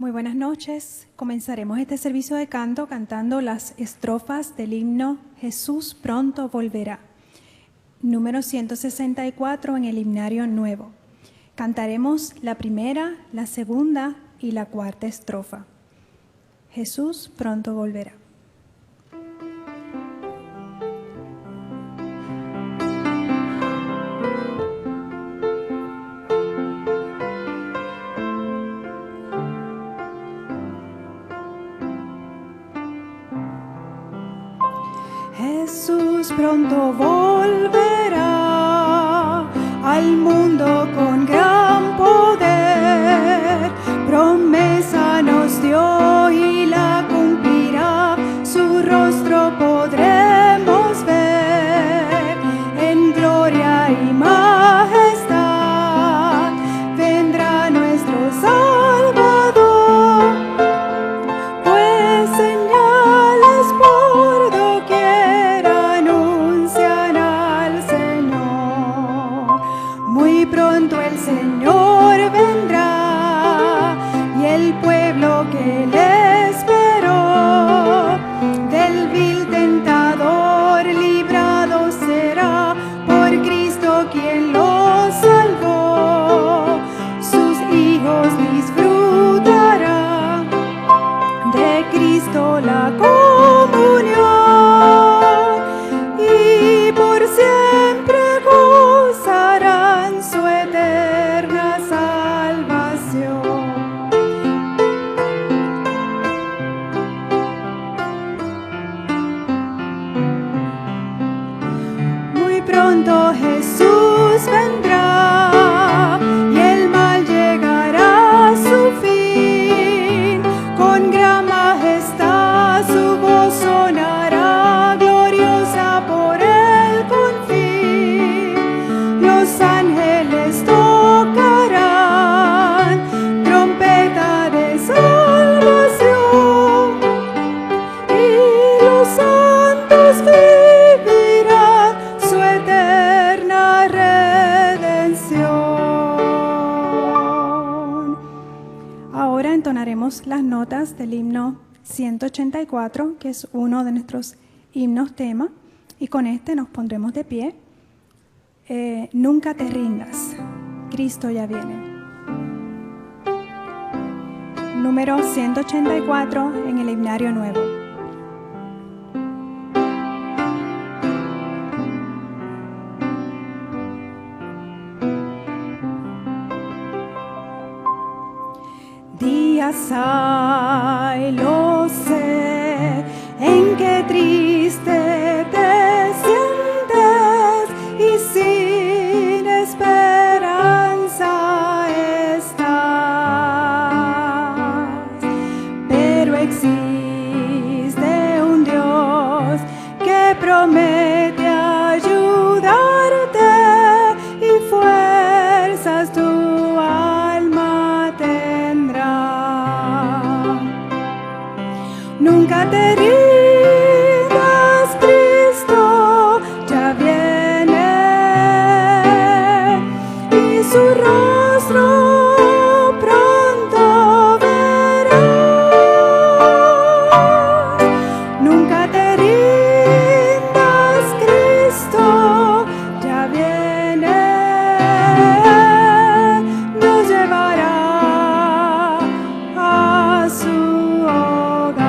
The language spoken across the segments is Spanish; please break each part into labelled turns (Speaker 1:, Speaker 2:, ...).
Speaker 1: Muy buenas noches. Comenzaremos este servicio de canto cantando las estrofas del himno Jesús pronto volverá, número 164 en el himnario nuevo. Cantaremos la primera, la segunda y la cuarta estrofa. Jesús pronto volverá. Jesús pronto volverá al mundo con gran poder. Promesa nos dio y la cumplirá, su rostro podremos ver. En gloria y majestad vendrá nuestro Salvador, pues señales por doquier anuncian al Señor. Muy pronto el Señor vendrá y el pueblo que le esperó del vil tentador librado será, por Cristo quien lo salvó. Sus hijos disfrutarán de Cristo la comunión y por siempre gozarán su eterna salvación. Muy pronto Jesús vendrá y el mal llegará a su fin. Con gran majestad su voz sonará, gloriosa por el confín. Los ángeles tocarán trompeta de salvación y los santos vivirán su eterna redención. Ahora entonaremos las notas del himno 184, que es uno de nuestros himnos tema, y con este nos pondremos de pie. Nunca te rindas, Cristo ya viene. Número 184 en el himnario nuevo. Días hay, lo sé, en que triste te sientes y sin esperanza estás. Pero existe un Dios que promete ayudarte y fuerzas tu alma tendrá. Nunca te rindas, Cristo ya viene y su rostro pronto verás. Nunca te rindas, Cristo ya viene, nos llevará a su hogar.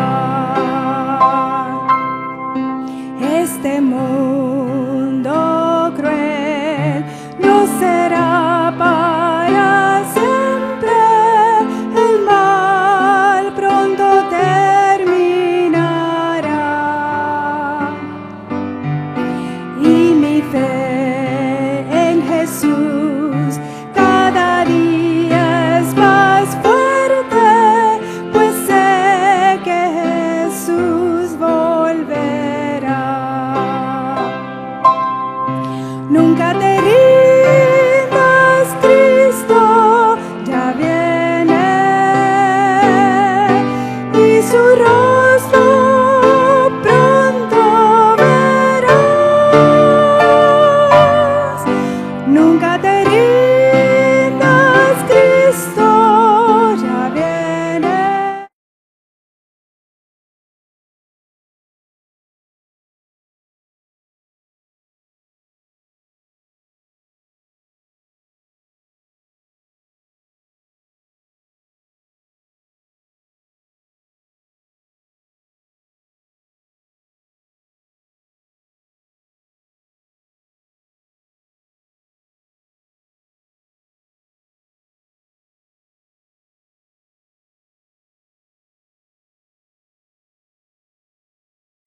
Speaker 1: Este mundo cruel no será para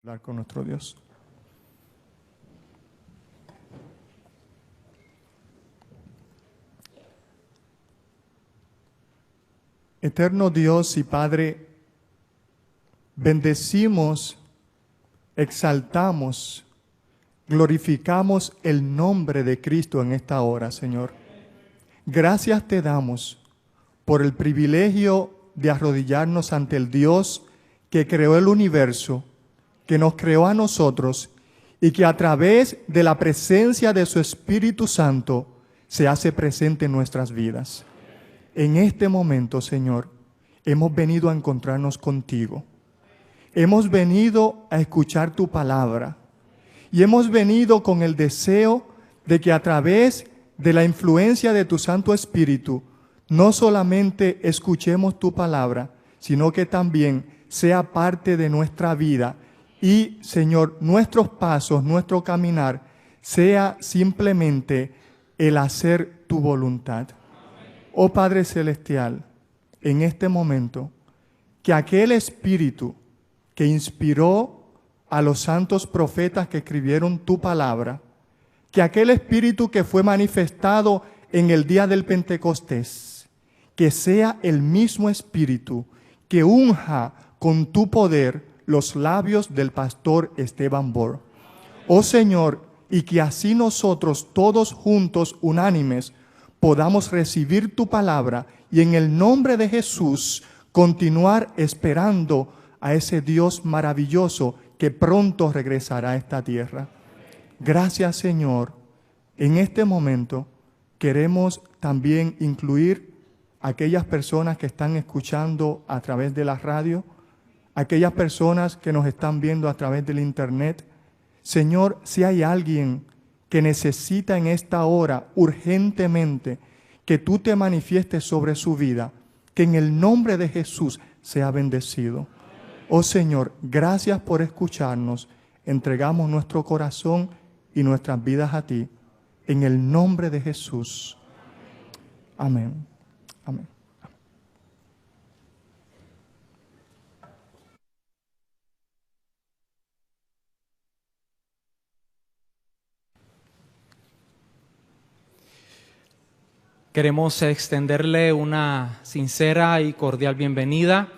Speaker 2: Hablar con nuestro Dios. Eterno Dios y Padre, bendecimos, exaltamos, glorificamos el nombre de Cristo en esta hora, Señor. Gracias te damos por el privilegio de arrodillarnos ante el Dios que creó el universo, que nos creó a nosotros y que a través de la presencia de su Espíritu Santo se hace presente en nuestras vidas. En este momento, Señor, hemos venido a encontrarnos contigo. Hemos venido a escuchar tu palabra y hemos venido con el deseo de que a través de la influencia de tu Santo Espíritu no solamente escuchemos tu palabra, sino que también sea parte de nuestra vida y, Señor, nuestros pasos, nuestro caminar, sea simplemente el hacer tu voluntad. Oh Padre Celestial, en este momento, que aquel Espíritu que inspiró a los santos profetas que escribieron tu palabra, que aquel Espíritu que fue manifestado en el día del Pentecostés, que sea el mismo Espíritu que unja con tu poder los labios del pastor Esteban Bor. Oh Señor, y que así nosotros todos juntos, unánimes, podamos recibir tu palabra y en el nombre de Jesús continuar esperando a ese Dios maravilloso que pronto regresará a esta tierra. Gracias, Señor. En este momento queremos también incluir a aquellas personas que están escuchando a través de la radio, aquellas personas que nos están viendo a través del internet. Señor, si hay alguien que necesita en esta hora urgentemente que tú te manifiestes sobre su vida, que en el nombre de Jesús sea bendecido. Oh Señor, gracias por escucharnos. Entregamos nuestro corazón y nuestras vidas a ti, en el nombre de Jesús. Amén. Amén.
Speaker 3: Queremos extenderle una sincera y cordial bienvenida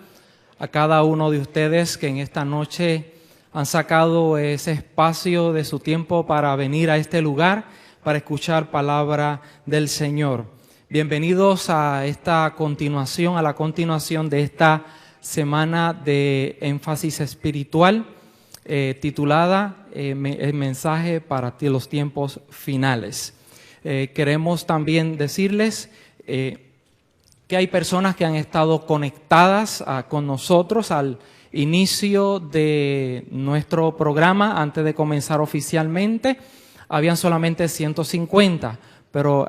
Speaker 3: a cada uno de ustedes que en esta noche han sacado ese espacio de su tiempo para venir a este lugar, para escuchar palabra del Señor. Bienvenidos a esta continuación, a la continuación de esta semana de énfasis espiritual titulada El mensaje para los tiempos finales. Queremos también decirles que hay personas que han estado conectadas con nosotros al inicio de nuestro programa. Antes de comenzar oficialmente, habían solamente 150, pero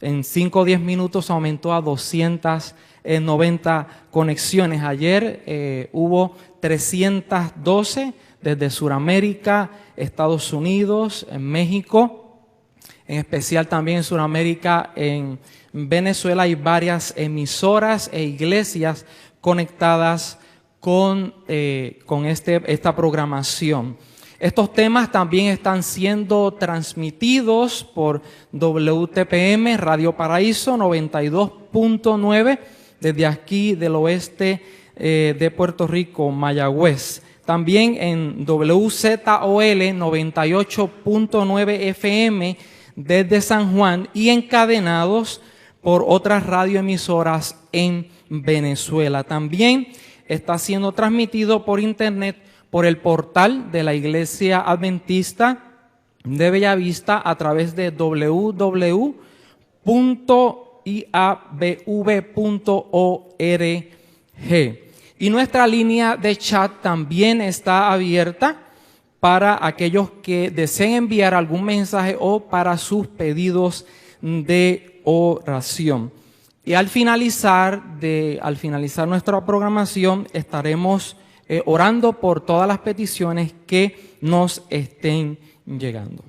Speaker 3: en 5 o 10 minutos aumentó a 290 conexiones. Ayer hubo 312 desde Sudamérica, Estados Unidos, en México. En especial también en Sudamérica, en Venezuela hay varias emisoras e iglesias conectadas con esta programación. Estos temas también están siendo transmitidos por WTPM, Radio Paraíso 92.9, desde aquí del oeste de Puerto Rico, Mayagüez. También en WZOL 98.9 FM, desde San Juan y encadenados por otras radioemisoras en Venezuela. También está siendo transmitido por internet por el portal de la Iglesia Adventista de Bellavista a través de www.iabv.org. Y nuestra línea de chat también está abierta para aquellos que deseen enviar algún mensaje o para sus pedidos de oración. Y al finalizar nuestra programación estaremos orando por todas las peticiones que nos estén llegando.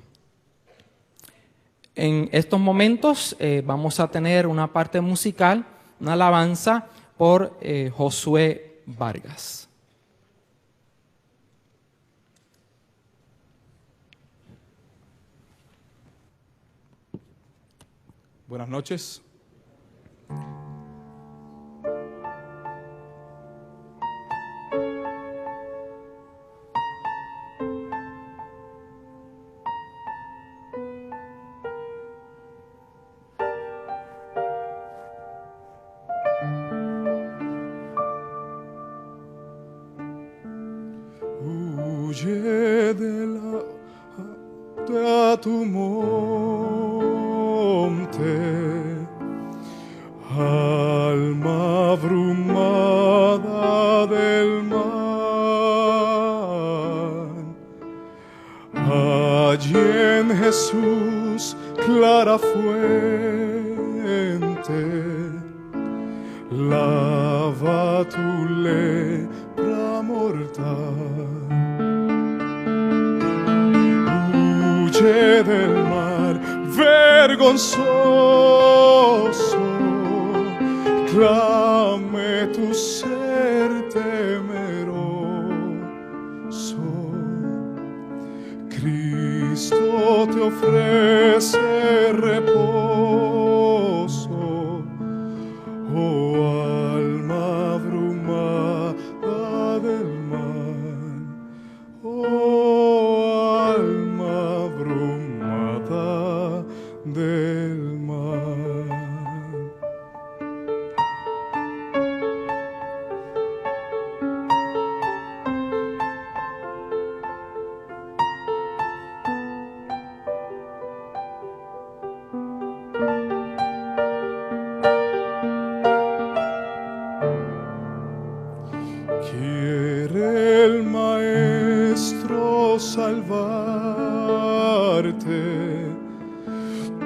Speaker 3: En estos momentos vamos a tener una parte musical, una alabanza por Josué Vargas.
Speaker 4: Buenas noches. Huye a tu monte, alma abrumada del mar. Allí en Jesús, clara fuente, lava tu lepra mortal. Huye del mar vergonzoso, clame tu ser temeroso. Cristo te ofrece reposo, oh alma abrumada del mar, oh alma abrumada del mar. Quiere el Maestro salvarte,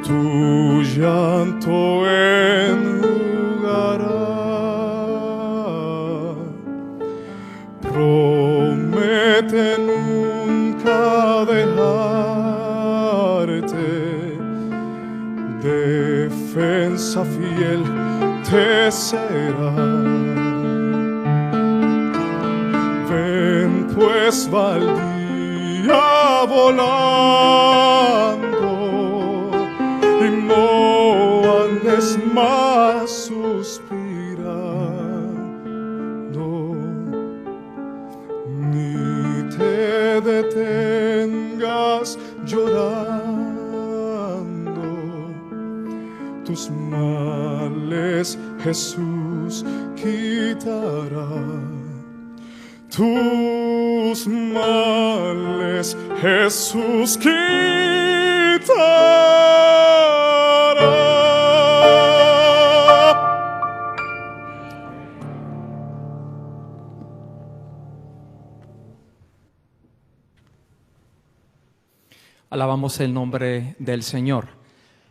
Speaker 4: tu llanto enjugará. Promete nunca dejarte, defensa fiel te será. Ven pues va el día volando y no andes más suspirando, ni te detengas llorando. Tus males Jesús quitará. Tus males Jesús quitará.
Speaker 3: Alabamos el nombre del Señor.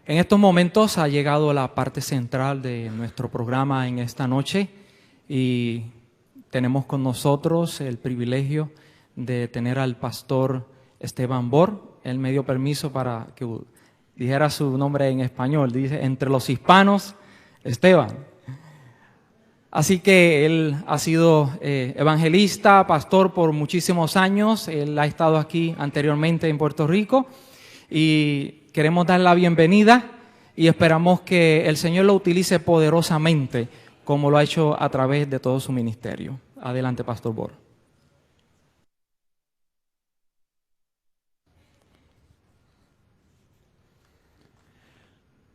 Speaker 3: En estos momentos ha llegado la parte central de nuestro programa en esta noche y tenemos con nosotros el privilegio de tener al pastor Esteban Bor. Él me dio permiso para que dijera su nombre en español. Dice, entre los hispanos, Esteban. Así que él ha sido evangelista, pastor por muchísimos años. Él ha estado aquí anteriormente en Puerto Rico y queremos dar la bienvenida y esperamos que el Señor lo utilice poderosamente como lo ha hecho a través de todo su ministerio. Adelante, Pastor Bor.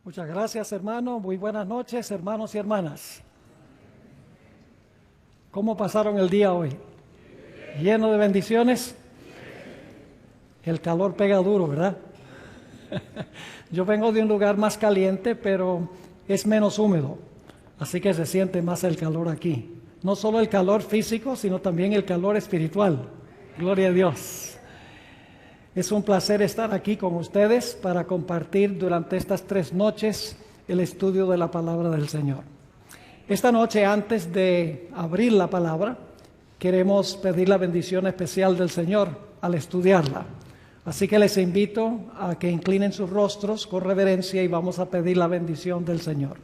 Speaker 5: Muchas gracias, hermano. Muy buenas noches, hermanos y hermanas. ¿Cómo pasaron el día hoy? ¿Lleno de bendiciones? El calor pega duro, ¿verdad? Yo vengo de un lugar más caliente, pero es menos húmedo. Así que se siente más el calor aquí. No solo el calor físico, sino también el calor espiritual. Gloria a Dios. Es un placer estar aquí con ustedes para compartir durante estas 3 noches el estudio de la palabra del Señor. Esta noche, antes de abrir la palabra, queremos pedir la bendición especial del Señor al estudiarla. Así que les invito a que inclinen sus rostros con reverencia y vamos a pedir la bendición del Señor.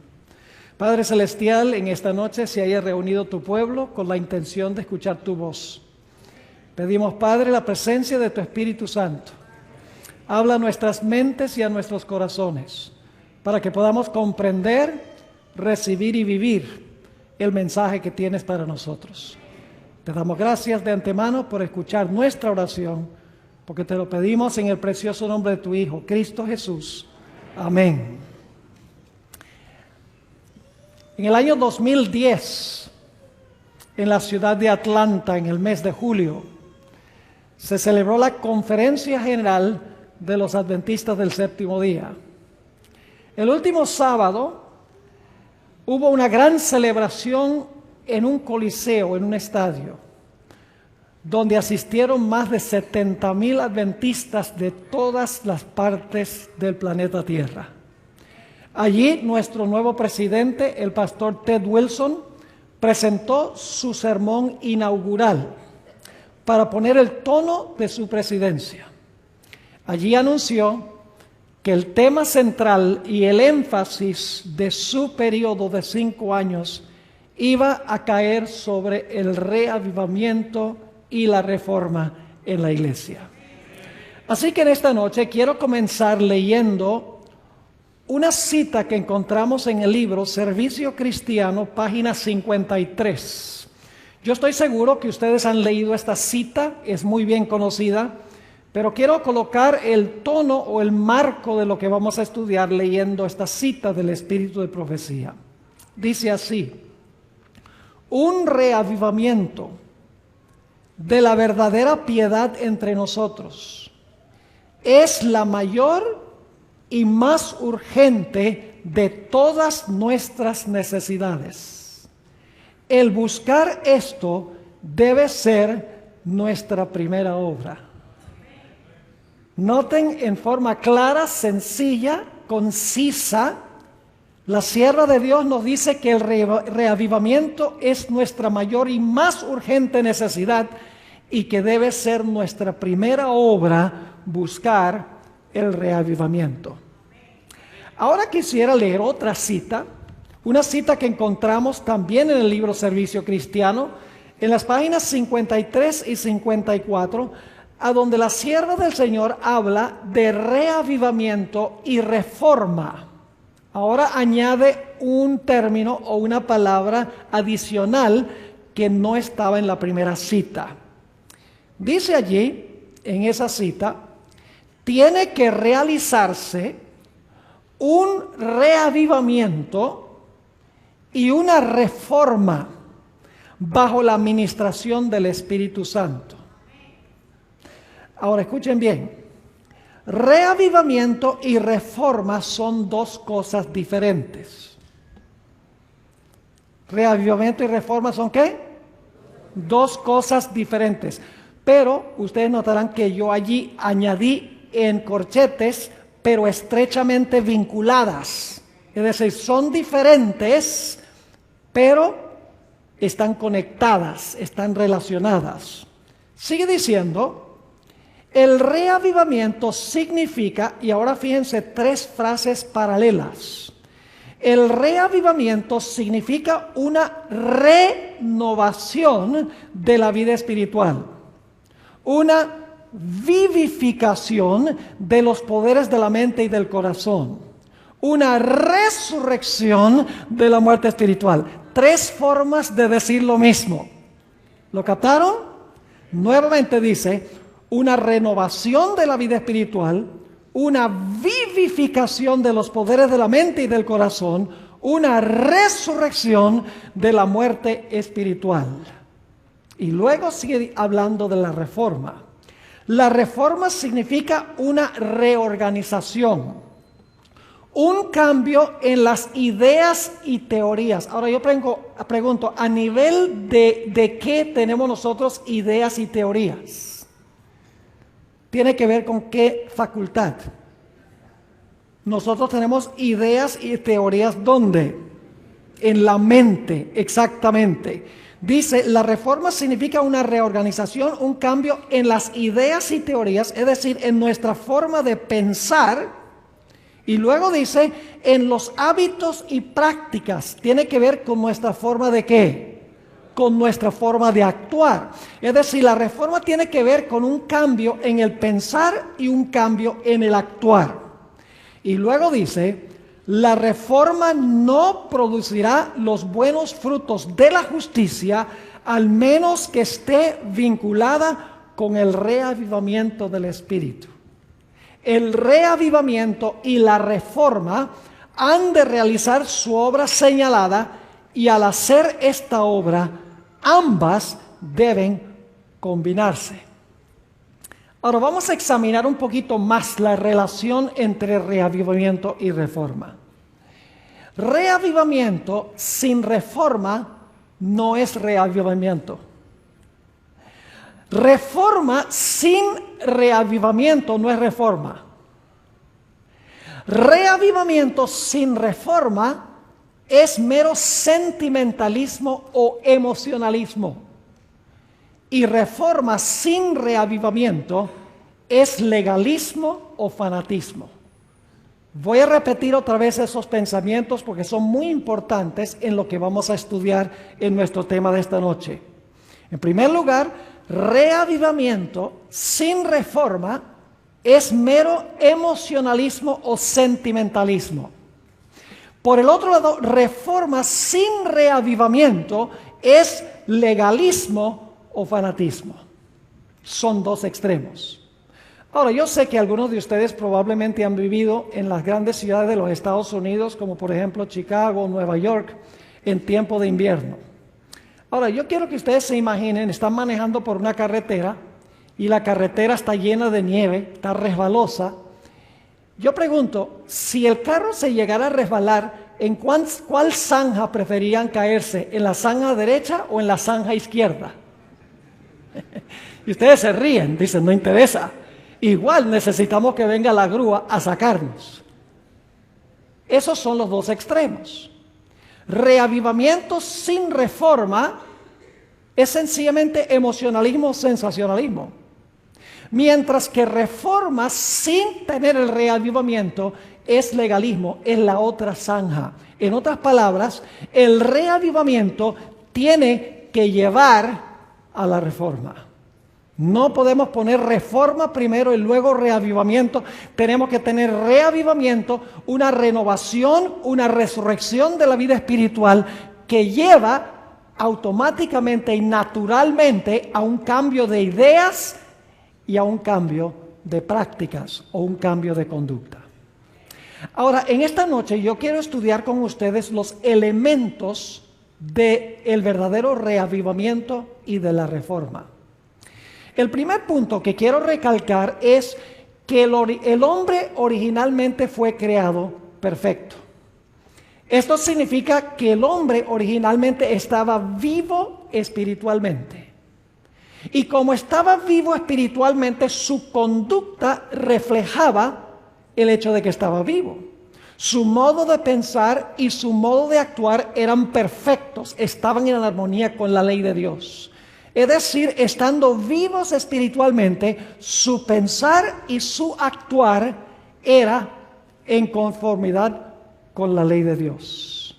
Speaker 5: Padre Celestial, en esta noche se haya reunido tu pueblo con la intención de escuchar tu voz. Pedimos, Padre, la presencia de tu Espíritu Santo. Habla a nuestras mentes y a nuestros corazones. para que podamos comprender, recibir y vivir el mensaje que tienes para nosotros. Te damos gracias de antemano por escuchar nuestra oración, porque te lo pedimos en el precioso nombre de tu Hijo, Cristo Jesús. Amén. En el año 2010, en la ciudad de Atlanta, en el mes de julio, se celebró la Conferencia General de los Adventistas del Séptimo Día. El último sábado hubo una gran celebración en un coliseo, en un estadio, donde asistieron más de 70,000 adventistas de todas las partes del planeta Tierra. Allí nuestro nuevo presidente, el pastor Ted Wilson, presentó su sermón inaugural para poner el tono de su presidencia. Allí anunció que el tema central y el énfasis de su periodo de 5 años iba a caer sobre el reavivamiento y la reforma en la iglesia. Así que en esta noche quiero comenzar leyendo una cita que encontramos en el libro Servicio Cristiano, página 53. Yo estoy seguro que ustedes han leído esta cita, es muy bien conocida, pero quiero colocar el tono o el marco de lo que vamos a estudiar leyendo esta cita del Espíritu de Profecía. Dice así: un reavivamiento de la verdadera piedad entre nosotros es la mayor y más urgente de todas nuestras necesidades. El buscar esto debe ser nuestra primera obra. Noten en forma clara, sencilla, concisa, la sierva de Dios nos dice que el reavivamiento es nuestra mayor y más urgente necesidad y que debe ser nuestra primera obra buscar el reavivamiento. Ahora quisiera leer otra cita, una cita que encontramos también en el libro Servicio Cristiano, en las páginas 53 y 54, a donde la sierva del Señor habla de reavivamiento y reforma. Ahora añade un término o una palabra adicional que no estaba en la primera cita. Dice allí, en esa cita, tiene que realizarse un reavivamiento y una reforma bajo la administración del Espíritu Santo. Ahora escuchen bien, reavivamiento y reforma son dos cosas diferentes. Reavivamiento y reforma son ¿qué? Dos cosas diferentes. Pero ustedes notarán que yo allí añadí en corchetes, pero estrechamente vinculadas. Es decir, son diferentes, pero están conectadas, están relacionadas. Sigue diciendo, el reavivamiento significa, y ahora fíjense 3 frases paralelas. El reavivamiento significa una renovación de la vida espiritual, una vivificación de los poderes de la mente y del corazón, una resurrección de la muerte espiritual. 3 formas de decir lo mismo. ¿Lo captaron? Nuevamente dice, una renovación de la vida espiritual, una vivificación de los poderes de la mente y del corazón, una resurrección de la muerte espiritual. Y luego sigue hablando de la reforma. La reforma significa una reorganización, un cambio en las ideas y teorías. Ahora yo pregunto, ¿a nivel de qué tenemos nosotros ideas y teorías? Tiene que ver con qué facultad. Nosotros tenemos ideas y teorías, ¿dónde? En la mente, exactamente. Dice, la reforma significa una reorganización, un cambio en las ideas y teorías, es decir, en nuestra forma de pensar. Y luego dice, en los hábitos y prácticas. Tiene que ver con nuestra forma de ¿qué? Con nuestra forma de actuar. Es decir, la reforma tiene que ver con un cambio en el pensar y un cambio en el actuar. Y luego dice, la reforma no producirá los buenos frutos de la justicia, al menos que esté vinculada con el reavivamiento del Espíritu. El reavivamiento y la reforma han de realizar su obra señalada, y al hacer esta obra, ambas deben combinarse. Ahora vamos a examinar un poquito más la relación entre reavivamiento y reforma. Reavivamiento sin reforma no es reavivamiento. Reforma sin reavivamiento no es reforma. Reavivamiento sin reforma es mero sentimentalismo o emocionalismo. Y reforma sin reavivamiento es legalismo o fanatismo. Voy a repetir otra vez esos pensamientos porque son muy importantes en lo que vamos a estudiar en nuestro tema de esta noche. En primer lugar, reavivamiento sin reforma es mero emocionalismo o sentimentalismo. Por el otro lado, reforma sin reavivamiento es legalismo o fanatismo. Son dos extremos. Ahora, yo sé que algunos de ustedes probablemente han vivido en las grandes ciudades de los Estados Unidos, como por ejemplo Chicago, Nueva York, en tiempo de invierno. Ahora, yo quiero que ustedes se imaginen, están manejando por una carretera y la carretera está llena de nieve, está resbalosa. Yo pregunto, si el carro se llegara a resbalar, ¿en cuál zanja preferían caerse? ¿En la zanja derecha o en la zanja izquierda? Y ustedes se ríen, dicen, no interesa. Igual necesitamos que venga la grúa a sacarnos. Esos son los dos extremos. Reavivamiento sin reforma es sencillamente emocionalismo o sensacionalismo. Mientras que reforma sin tener el reavivamiento es legalismo, es la otra zanja. En otras palabras, el reavivamiento tiene que llevar a la reforma. No podemos poner reforma primero y luego reavivamiento. Tenemos que tener reavivamiento, una renovación, una resurrección de la vida espiritual que lleva automáticamente y naturalmente a un cambio de ideas y a un cambio de prácticas o un cambio de conducta. Ahora, en esta noche yo quiero estudiar con ustedes los elementos del verdadero reavivamiento y de la reforma. El primer punto que quiero recalcar es que el hombre originalmente fue creado perfecto. Esto significa que el hombre originalmente estaba vivo espiritualmente. Y como estaba vivo espiritualmente, su conducta reflejaba el hecho de que estaba vivo. Su modo de pensar y su modo de actuar eran perfectos, estaban en armonía con la ley de Dios. Es decir, estando vivos espiritualmente, su pensar y su actuar era en conformidad con la ley de Dios.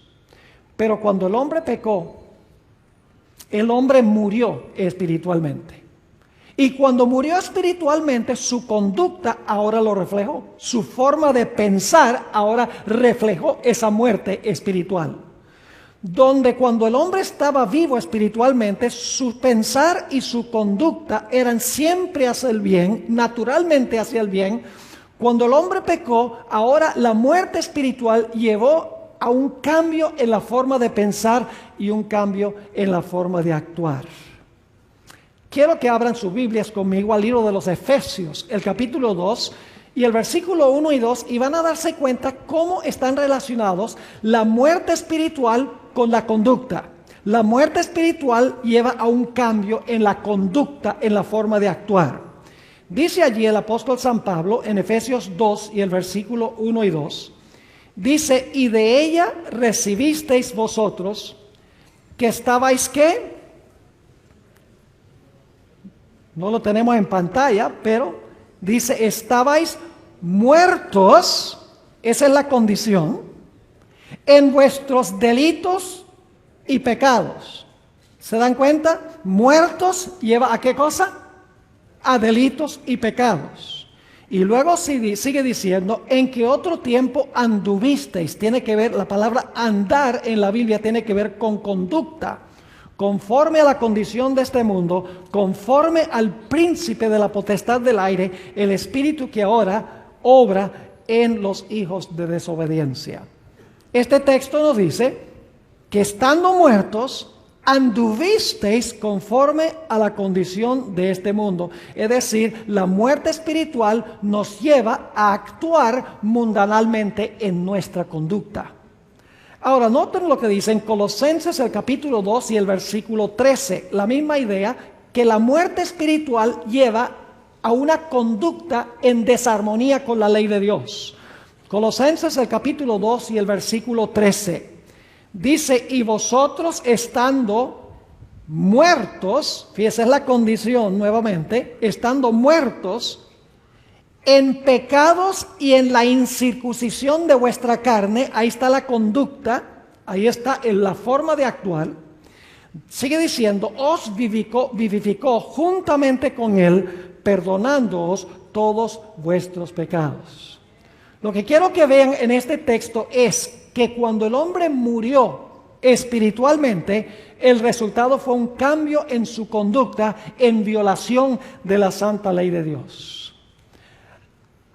Speaker 5: Pero cuando el hombre pecó, el hombre murió espiritualmente. Y cuando murió espiritualmente, su conducta ahora lo reflejó. Su forma de pensar ahora reflejó esa muerte espiritual. Donde cuando el hombre estaba vivo espiritualmente, su pensar y su conducta eran siempre hacia el bien, naturalmente hacia el bien. Cuando el hombre pecó, ahora la muerte espiritual llevó a un cambio en la forma de pensar y un cambio en la forma de actuar. Quiero que abran sus Biblias conmigo al libro de los Efesios, el capítulo 2 y el versículo 1 y 2, y van a darse cuenta cómo están relacionados la muerte espiritual con la conducta. La muerte espiritual lleva a un cambio en la conducta, en la forma de actuar. Dice allí el apóstol San Pablo en Efesios 2 y el versículo 1 y 2, dice, y de ella recibisteis vosotros, que estabais, ¿qué? No lo tenemos en pantalla, pero dice, estabais muertos, esa es la condición, en vuestros delitos y pecados. ¿Se dan cuenta? Muertos lleva ¿a qué cosa? A delitos y pecados. Y luego sigue diciendo, en que otro tiempo anduvisteis. Tiene que ver, la palabra andar en la Biblia tiene que ver con conducta, conforme a la condición de este mundo, conforme al príncipe de la potestad del aire, el espíritu que ahora obra en los hijos de desobediencia. Este texto nos dice que estando muertos, anduvisteis conforme a la condición de este mundo. Es decir, la muerte espiritual nos lleva a actuar mundanalmente en nuestra conducta. Ahora, noten lo que dice en Colosenses el capítulo 2 y el versículo 13. La misma idea, que la muerte espiritual lleva a una conducta en desarmonía con la ley de Dios. Colosenses el capítulo 2 y el versículo 13. Dice, y vosotros estando muertos, fíjese, es la condición nuevamente, estando muertos en pecados y en la incircuncisión de vuestra carne, ahí está la conducta, ahí está en la forma de actuar. Sigue diciendo, os vivificó juntamente con él, perdonándoos todos vuestros pecados. Lo que quiero que vean en este texto es que cuando el hombre murió espiritualmente, el resultado fue un cambio en su conducta en violación de la santa ley de Dios.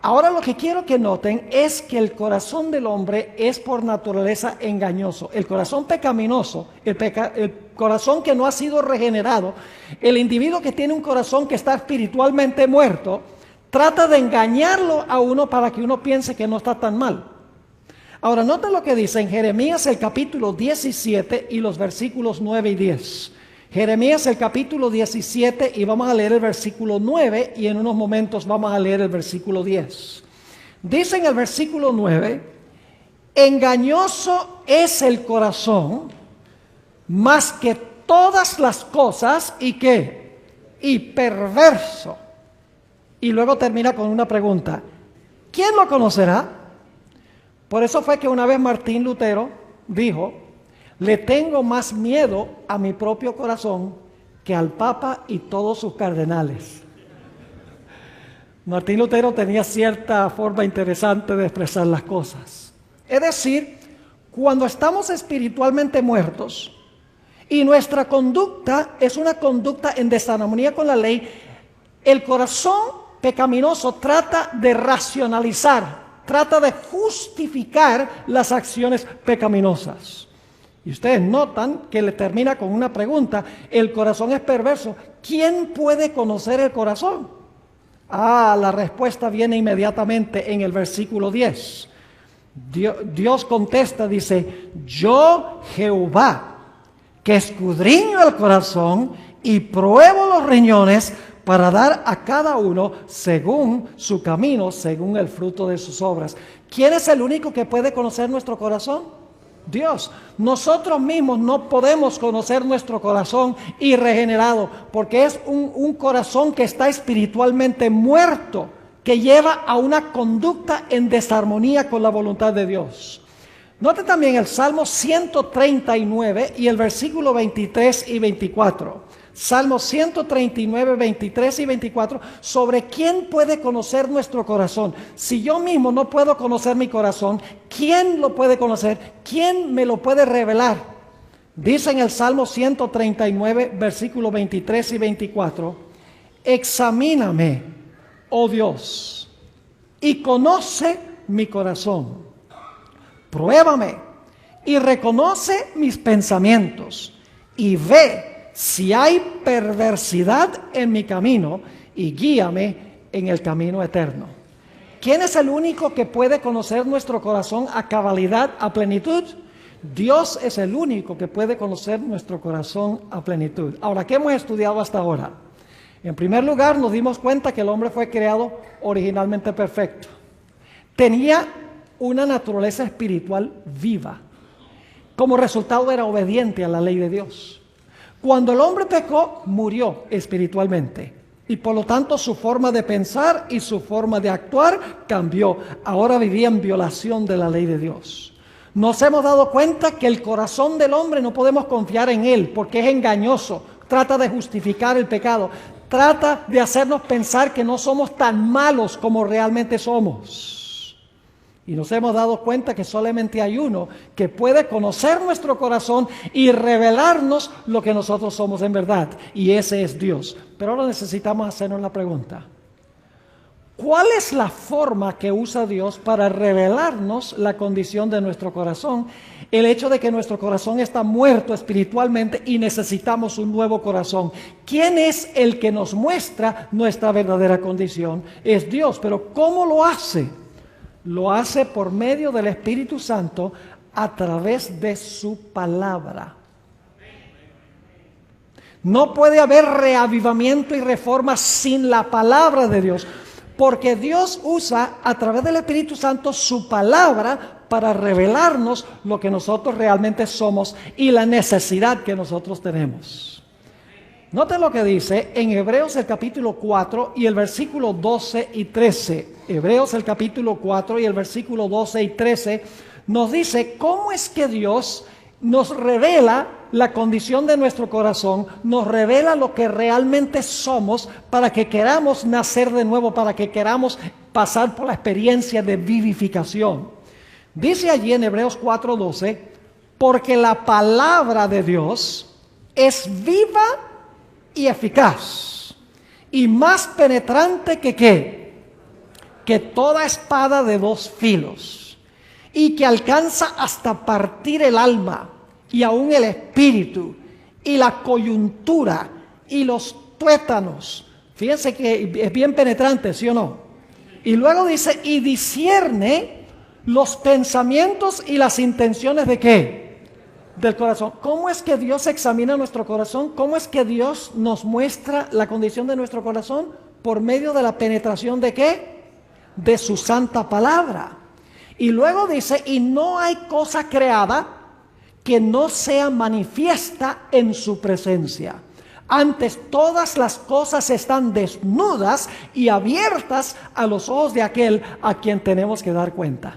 Speaker 5: Ahora lo que quiero que noten es que el corazón del hombre es por naturaleza engañoso. El corazón pecaminoso, el corazón que no ha sido regenerado, el individuo que tiene un corazón que está espiritualmente muerto, trata de engañarlo a uno para que uno piense que no está tan mal. Ahora, noten lo que dice en Jeremías el capítulo 17 y los versículos 9 y 10. Jeremías el capítulo 17 y vamos a leer el versículo 9 y en unos momentos vamos a leer el versículo 10. Dice en el versículo 9, engañoso es el corazón más que todas las cosas y ¿qué? Y perverso. Y luego termina con una pregunta, ¿quién lo conocerá? Por eso fue que una vez Martín Lutero dijo, le tengo más miedo a mi propio corazón que al Papa y todos sus cardenales. Martín Lutero tenía cierta forma interesante de expresar las cosas. Es decir, cuando estamos espiritualmente muertos y nuestra conducta es una conducta en desarmonía con la ley, el corazón pecaminoso trata de racionalizar, trata de justificar las acciones pecaminosas. Y ustedes notan que le termina con una pregunta, el corazón es perverso. ¿Quién puede conocer el corazón? La respuesta viene inmediatamente en el versículo 10. Dios contesta, dice, yo Jehová, que escudriño el corazón y pruebo los riñones, para dar a cada uno según su camino, según el fruto de sus obras. ¿Quién es el único que puede conocer nuestro corazón? Dios. Nosotros mismos no podemos conocer nuestro corazón irregenerado, porque es un corazón que está espiritualmente muerto, que lleva a una conducta en desarmonía con la voluntad de Dios. Note también el Salmo 139 y el versículo 23 y 24. Salmo 139, 23 y 24, sobre quién puede conocer nuestro corazón. Si yo mismo no puedo conocer mi corazón, ¿quién lo puede conocer? ¿Quién me lo puede revelar? Dice en el Salmo 139, versículos 23 y 24, examíname, oh Dios, y conoce mi corazón. Pruébame y reconoce mis pensamientos y ve si hay perversidad en mi camino y guíame en el camino eterno. ¿Quién es el único que puede conocer nuestro corazón a cabalidad, a plenitud? Dios es el único que puede conocer nuestro corazón a plenitud. Ahora, ¿qué hemos estudiado hasta ahora? En primer lugar, nos dimos cuenta que el hombre fue creado originalmente perfecto. Tenía una naturaleza espiritual viva. Como resultado era obediente a la ley de Dios. Cuando el hombre pecó, murió espiritualmente. Y por lo tanto su forma de pensar y su forma de actuar cambió. Ahora vivía en violación de la ley de Dios. Nos hemos dado cuenta que el corazón del hombre no podemos confiar en él porque es engañoso. Trata de justificar el pecado. trata de hacernos pensar que no somos tan malos como realmente somos. Y nos hemos dado cuenta que solamente hay uno que puede conocer nuestro corazón y revelarnos lo que nosotros somos en verdad. Y ese es Dios. Pero ahora necesitamos hacernos la pregunta: ¿cuál es la forma que usa Dios para revelarnos la condición de nuestro corazón? El hecho de que nuestro corazón está muerto espiritualmente y necesitamos un nuevo corazón. ¿Quién es el que nos muestra nuestra verdadera condición? Es Dios. Pero ¿cómo lo hace? Lo hace por medio del Espíritu Santo a través de su palabra. No puede haber reavivamiento y reforma sin la palabra de Dios, porque Dios usa a través del Espíritu Santo su palabra para revelarnos lo que nosotros realmente somos y la necesidad que nosotros tenemos. Noten lo que dice en Hebreos el capítulo 4 y el versículo 12 y 13. Hebreos el capítulo 4 y el versículo 12 y 13 nos dice cómo es que Dios nos revela la condición de nuestro corazón, nos revela lo que realmente somos para que queramos nacer de nuevo, para que queramos pasar por la experiencia de vivificación. Dice allí en Hebreos 4:12, porque la palabra de Dios es viva y eficaz y más penetrante que ¿qué? Que toda espada de dos filos, y que alcanza hasta partir el alma y aún el espíritu y la coyuntura y los tuétanos. Fíjense que es bien penetrante, ¿sí o no? Y luego dice, y discierne los pensamientos y las intenciones ¿de qué? Del corazón. ¿Cómo es que Dios examina nuestro corazón? ¿Cómo es que Dios nos muestra la condición de nuestro corazón? Por medio de la penetración ¿de qué? De su santa palabra. Y luego dice, y no hay cosa creada que no sea manifiesta en su presencia. Antes todas las cosas están desnudas y abiertas a los ojos de aquel a quien tenemos que dar cuenta.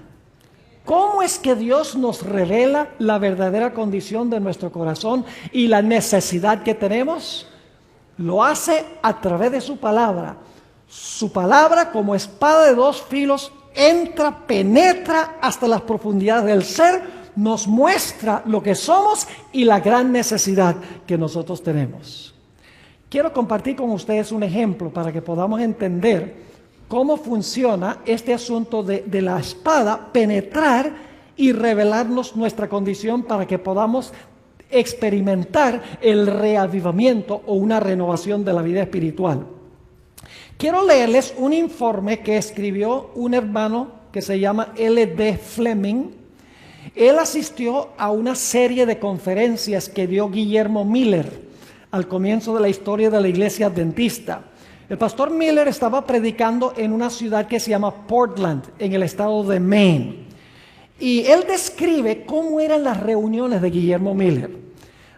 Speaker 5: ¿Cómo es que Dios nos revela la verdadera condición de nuestro corazón y la necesidad que tenemos? Lo hace a través de su palabra. Su palabra, como espada de dos filos, entra, penetra hasta las profundidades del ser, nos muestra lo que somos y la gran necesidad que nosotros tenemos. Quiero compartir con ustedes un ejemplo para que podamos entender cómo funciona este asunto de la espada, penetrar y revelarnos nuestra condición para que podamos experimentar el reavivamiento o una renovación de la vida espiritual. Quiero leerles un informe que escribió un hermano que se llama L.D. Fleming. Él asistió a una serie de conferencias que dio Guillermo Miller al comienzo de la historia de la iglesia adventista. El pastor Miller estaba predicando en una ciudad que se llama Portland, en el estado de Maine. Y él describe cómo eran las reuniones de Guillermo Miller.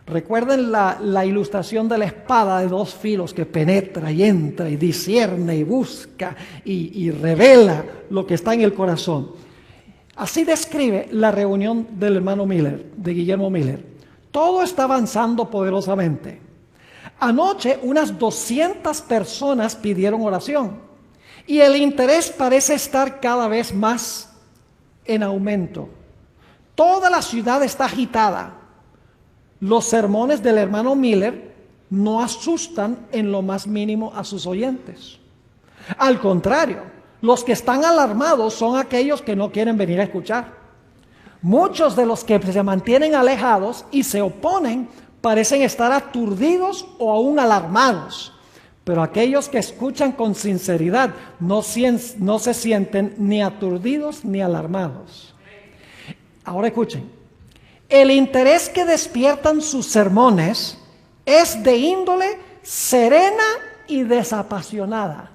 Speaker 5: Recuerden la ilustración de la espada de dos filos que penetra y entra y discierne y busca y revela lo que está en el corazón. Así describe la reunión del hermano Miller, de Guillermo Miller. Todo está avanzando poderosamente. Anoche unas 200 personas pidieron oración y el interés parece estar cada vez más en aumento. Toda la ciudad está agitada. Los sermones del hermano Miller no asustan en lo más mínimo a sus oyentes. Al contrario, los que están alarmados son aquellos que no quieren venir a escuchar. Muchos de los que se mantienen alejados y se oponen parecen estar aturdidos o aún alarmados. Pero aquellos que escuchan con sinceridad no se sienten ni aturdidos ni alarmados. Ahora escuchen. El interés que despiertan sus sermones es de índole serena y desapasionada.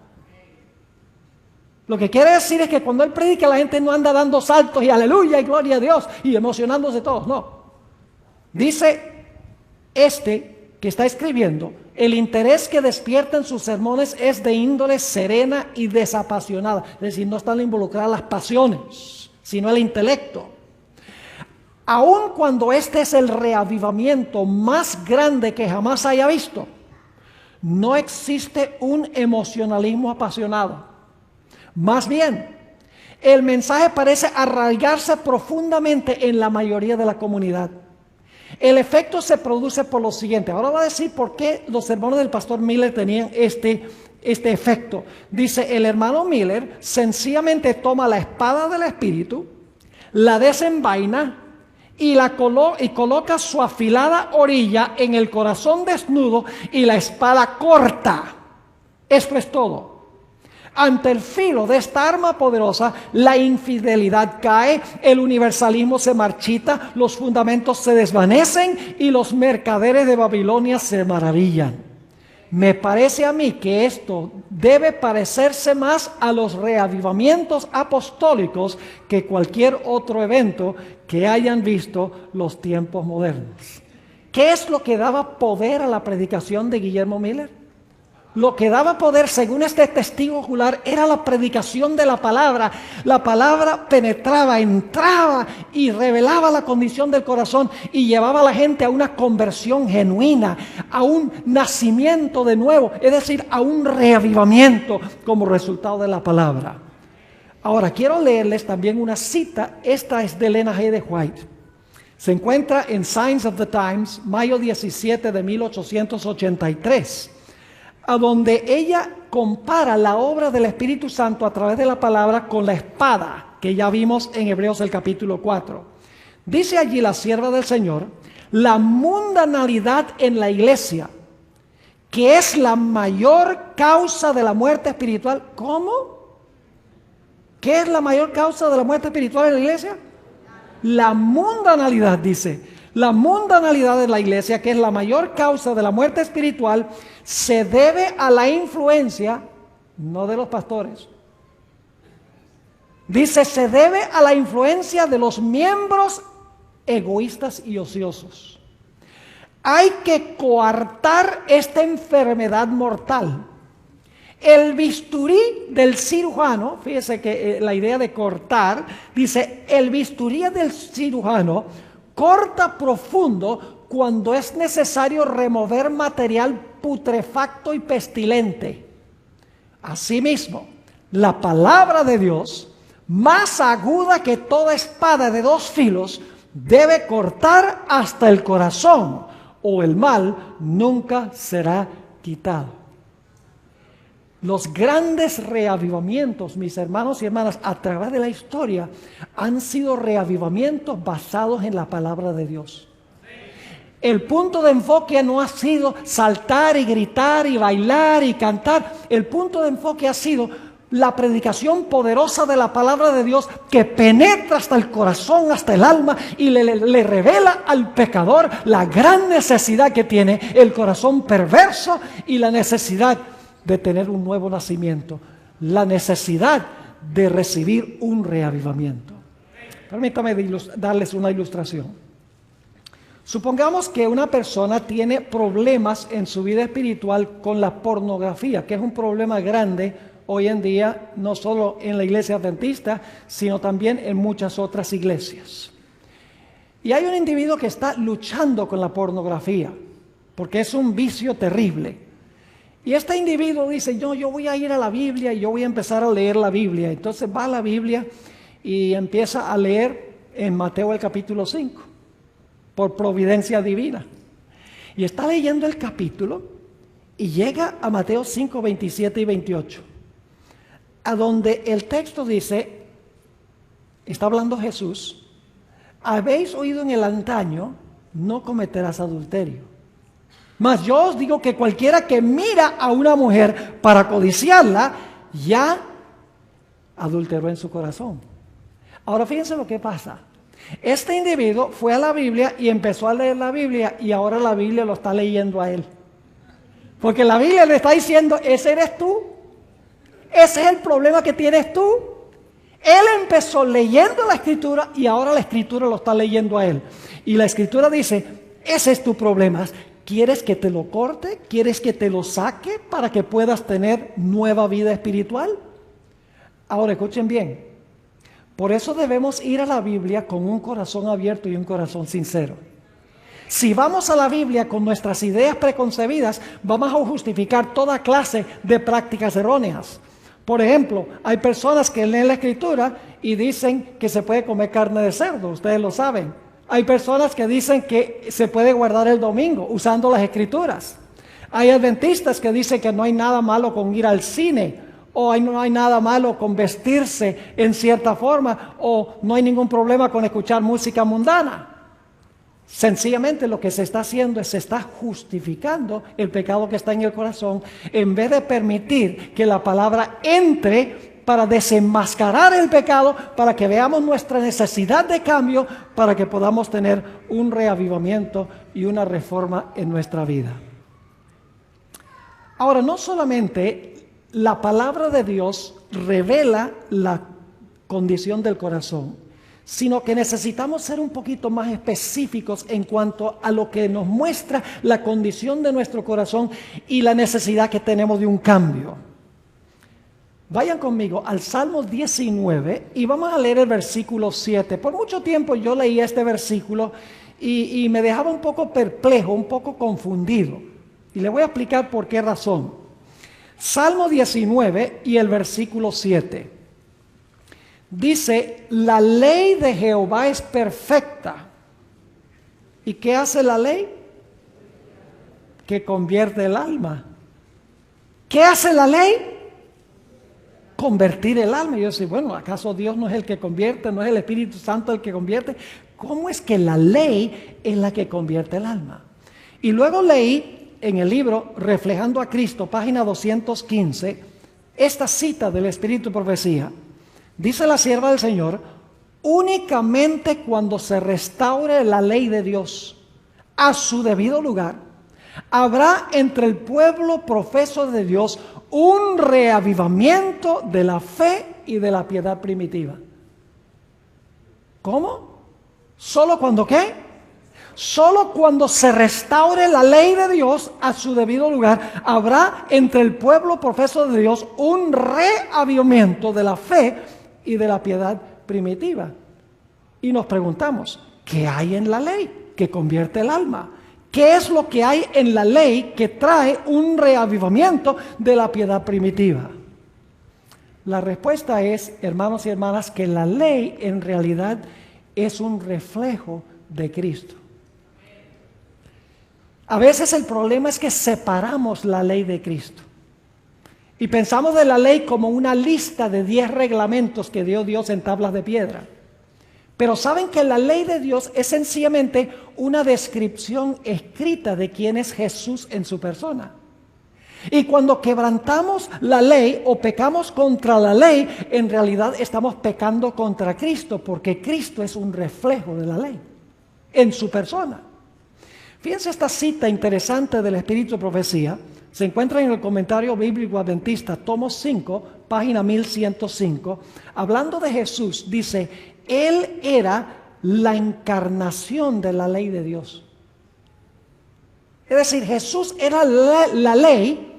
Speaker 5: Lo que quiere decir es que cuando él predica, la gente no anda dando saltos y aleluya y gloria a Dios y emocionándose todos, no. Dice que está escribiendo, el interés que despierta en sus sermones es de índole serena y desapasionada. Es decir, no están involucradas las pasiones, sino el intelecto. Aun cuando este es el reavivamiento más grande que jamás haya visto, no existe un emocionalismo apasionado. Más bien, el mensaje parece arraigarse profundamente en la mayoría de la comunidad. El efecto se produce por lo siguiente. Ahora voy a decir por qué los sermones del pastor Miller tenían este efecto. Dice, el hermano Miller sencillamente toma la espada del Espíritu, la desenvaina y coloca su afilada orilla en el corazón desnudo y la espada corta. Esto es todo. Ante el filo de esta arma poderosa, la infidelidad cae, el universalismo se marchita, los fundamentos se desvanecen y los mercaderes de Babilonia se maravillan. Me parece a mí que esto debe parecerse más a los reavivamientos apostólicos que cualquier otro evento que hayan visto los tiempos modernos. ¿Qué es lo que daba poder a la predicación de Guillermo Miller? Lo que daba poder, según este testigo ocular, era la predicación de la palabra. La palabra penetraba, entraba y revelaba la condición del corazón y llevaba a la gente a una conversión genuina, a un nacimiento de nuevo, es decir, a un reavivamiento como resultado de la palabra. Ahora, quiero leerles también una cita. Esta es de Elena G. de White. Se encuentra en Signs of the Times, mayo 17 de 1883. A donde ella compara la obra del Espíritu Santo a través de la palabra con la espada, que ya vimos en Hebreos el capítulo 4. Dice allí la sierva del Señor, la mundanalidad en la iglesia, que es la mayor causa de la muerte espiritual. ¿Cómo? ¿Qué es la mayor causa de la muerte espiritual en la iglesia? La mundanalidad, dice. La mundanalidad de la iglesia, que es la mayor causa de la muerte espiritual, se debe a la influencia, no de los pastores. Dice, se debe a la influencia de los miembros egoístas y ociosos. Hay que coartar esta enfermedad mortal. El bisturí del cirujano, fíjese que la idea de cortar, dice, el bisturí del cirujano corta profundo cuando es necesario remover material putrefacto y pestilente. Asimismo, la palabra de Dios, más aguda que toda espada de dos filos, debe cortar hasta el corazón, o el mal nunca será quitado. Los grandes reavivamientos, mis hermanos y hermanas, a través de la historia, han sido reavivamientos basados en la palabra de Dios. El punto de enfoque no ha sido saltar y gritar y bailar y cantar. El punto de enfoque ha sido la predicación poderosa de la palabra de Dios que penetra hasta el corazón, hasta el alma y le revela al pecador la gran necesidad que tiene el corazón perverso y la necesidad de tener un nuevo nacimiento, la necesidad de recibir un reavivamiento. Permítame darles una ilustración. Supongamos que una persona tiene problemas en su vida espiritual con la pornografía, que es un problema grande hoy en día, no solo en la iglesia adventista, sino también en muchas otras iglesias. Y hay un individuo que está luchando con la pornografía, porque es un vicio terrible. Y este individuo dice, yo voy a ir a la Biblia y yo voy a empezar a leer la Biblia. Entonces va a la Biblia y empieza a leer en Mateo el capítulo 5, por providencia divina. Y está leyendo el capítulo y llega a Mateo 5, 27 y 28, a donde el texto dice, está hablando Jesús, habéis oído en el antaño, no cometerás adulterio. Mas yo os digo que cualquiera que mira a una mujer para codiciarla, ya adulteró en su corazón. Ahora fíjense lo que pasa. Este individuo fue a la Biblia y empezó a leer la Biblia y ahora la Biblia lo está leyendo a él. Porque la Biblia le está diciendo, ese eres tú. Ese es el problema que tienes tú. Él empezó leyendo la Escritura y ahora la Escritura lo está leyendo a él. Y la Escritura dice, ese es tu problema. ¿Quieres que te lo corte? ¿Quieres que te lo saque para que puedas tener nueva vida espiritual? Ahora escuchen bien. Por eso debemos ir a la Biblia con un corazón abierto y un corazón sincero. Si vamos a la Biblia con nuestras ideas preconcebidas, vamos a justificar toda clase de prácticas erróneas. Por ejemplo, hay personas que leen la Escritura y dicen que se puede comer carne de cerdo, ustedes lo saben. Hay personas que dicen que se puede guardar el domingo usando las Escrituras. Hay adventistas que dicen que no hay nada malo con ir al cine, o no hay nada malo con vestirse en cierta forma, o no hay ningún problema con escuchar música mundana. Sencillamente lo que se está haciendo es se está justificando el pecado que está en el corazón, en vez de permitir que la palabra entre para desenmascarar el pecado, para que veamos nuestra necesidad de cambio, para que podamos tener un reavivamiento y una reforma en nuestra vida. Ahora, no solamente la palabra de Dios revela la condición del corazón, sino que necesitamos ser un poquito más específicos en cuanto a lo que nos muestra la condición de nuestro corazón y la necesidad que tenemos de un cambio. Vayan conmigo al Salmo 19 y vamos a leer el versículo 7. Por mucho tiempo yo leía este versículo y me dejaba un poco perplejo, un poco confundido. Y le voy a explicar por qué razón. Salmo 19 y el versículo 7. Dice, la ley de Jehová es perfecta. ¿Y qué hace la ley? Que convierte el alma. ¿Qué hace la ley? Convertir el alma. Y yo decía, bueno, ¿acaso Dios no es el que convierte? ¿No es el Espíritu Santo el que convierte? ¿Cómo es que la ley es la que convierte el alma? Y luego leí en el libro Reflejando a Cristo, página 215, esta cita del Espíritu y Profecía. Dice la sierva del Señor, únicamente cuando se restaure la ley de Dios a su debido lugar, habrá entre el pueblo profeso de Dios un reavivamiento de la fe y de la piedad primitiva. ¿Cómo? ¿Solo cuando qué? Solo cuando se restaure la ley de Dios a su debido lugar, habrá entre el pueblo profeso de Dios un reavivamiento de la fe y de la piedad primitiva. Y nos preguntamos, ¿qué hay en la ley que convierte el alma? ¿Qué es lo que hay en la ley que trae un reavivamiento de la piedad primitiva? La respuesta es, hermanos y hermanas, que la ley en realidad es un reflejo de Cristo. A veces el problema es que separamos la ley de Cristo y pensamos de la ley como una lista de 10 reglamentos que dio Dios en tablas de piedra. Pero saben que la ley de Dios es sencillamente una descripción escrita de quién es Jesús en su persona. Y cuando quebrantamos la ley o pecamos contra la ley, en realidad estamos pecando contra Cristo, porque Cristo es un reflejo de la ley en su persona. Fíjense esta cita interesante del Espíritu de Profecía. Se encuentra en el Comentario Bíblico Adventista, tomo 5, página 1105. Hablando de Jesús, dice, Él era la encarnación de la ley de Dios. Es decir, Jesús era la ley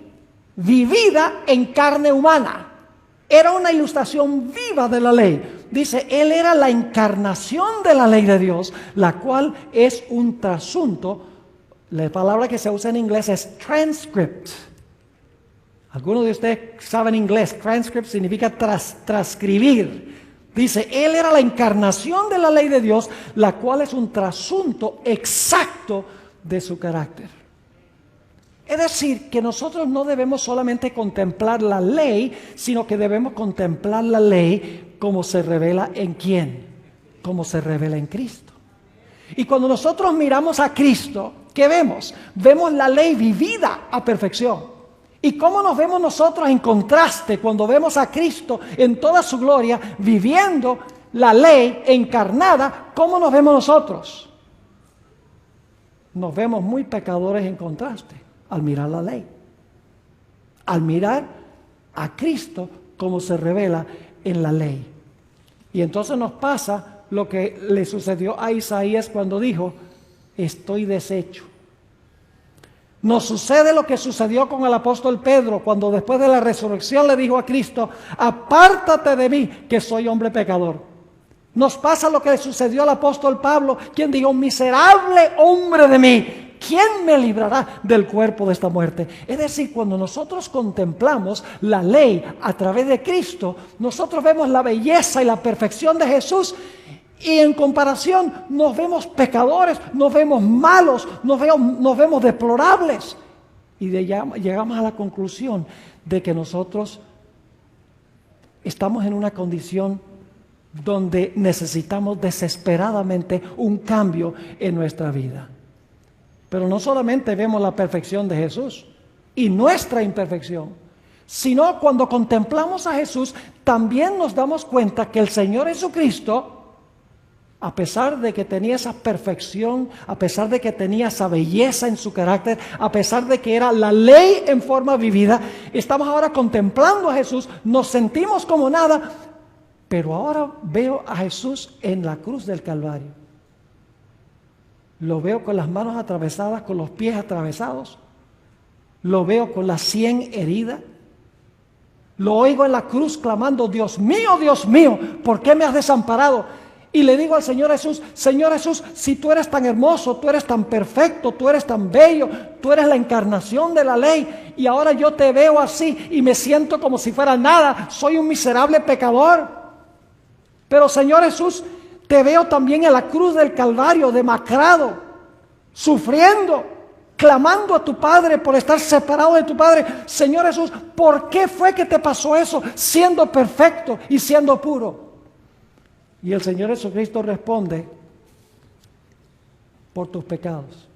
Speaker 5: vivida en carne humana. Era una ilustración viva de la ley. Dice, Él era la encarnación de la ley de Dios, la cual es un trasunto. La palabra que se usa en inglés es transcript. Algunos de ustedes saben inglés. Transcript significa transcribir. Dice, Él era la encarnación de la ley de Dios, la cual es un trasunto exacto de su carácter. Es decir, que nosotros no debemos solamente contemplar la ley, sino que debemos contemplar la ley como se revela en ¿quién? Como se revela en Cristo. Y cuando nosotros miramos a Cristo, ¿qué vemos? Vemos la ley vivida a perfección. ¿Y cómo nos vemos nosotros en contraste cuando vemos a Cristo en toda su gloria, viviendo la ley encarnada? ¿Cómo nos vemos nosotros? Nos vemos muy pecadores en contraste al mirar la ley. Al mirar a Cristo como se revela en la ley. Y entonces nos pasa lo que le sucedió a Isaías cuando dijo, estoy deshecho. Nos sucede lo que sucedió con el apóstol Pedro cuando después de la resurrección le dijo a Cristo, apártate de mí que soy hombre pecador. Nos pasa lo que le sucedió al apóstol Pablo, quien dijo: miserable hombre de mí, ¿quién me librará del cuerpo de esta muerte? Es decir, cuando nosotros contemplamos la ley a través de Cristo, nosotros vemos la belleza y la perfección de Jesús, y en comparación nos vemos pecadores, nos vemos malos, nos vemos deplorables. Y llegamos a la conclusión de que nosotros estamos en una condición donde necesitamos desesperadamente un cambio en nuestra vida. Pero no solamente vemos la perfección de Jesús y nuestra imperfección, sino cuando contemplamos a Jesús, también nos damos cuenta que el Señor Jesucristo, a pesar de que tenía esa perfección, a pesar de que tenía esa belleza en su carácter, a pesar de que era la ley en forma vivida, estamos ahora contemplando a Jesús, nos sentimos como nada, pero ahora veo a Jesús en la cruz del Calvario. Lo veo con las manos atravesadas, con los pies atravesados. Lo veo con la sien herida. Lo oigo en la cruz clamando: Dios mío, ¿por qué me has desamparado? Y le digo al Señor Jesús: Señor Jesús, si tú eres tan hermoso, tú eres tan perfecto, tú eres tan bello, tú eres la encarnación de la ley, y ahora yo te veo así y me siento como si fuera nada, soy un miserable pecador. Pero Señor Jesús, te veo también en la cruz del Calvario, demacrado, sufriendo, clamando a tu Padre por estar separado de tu Padre. Señor Jesús, ¿por qué fue que te pasó eso, siendo perfecto y siendo puro? Y el Señor Jesucristo responde: por tus pecados.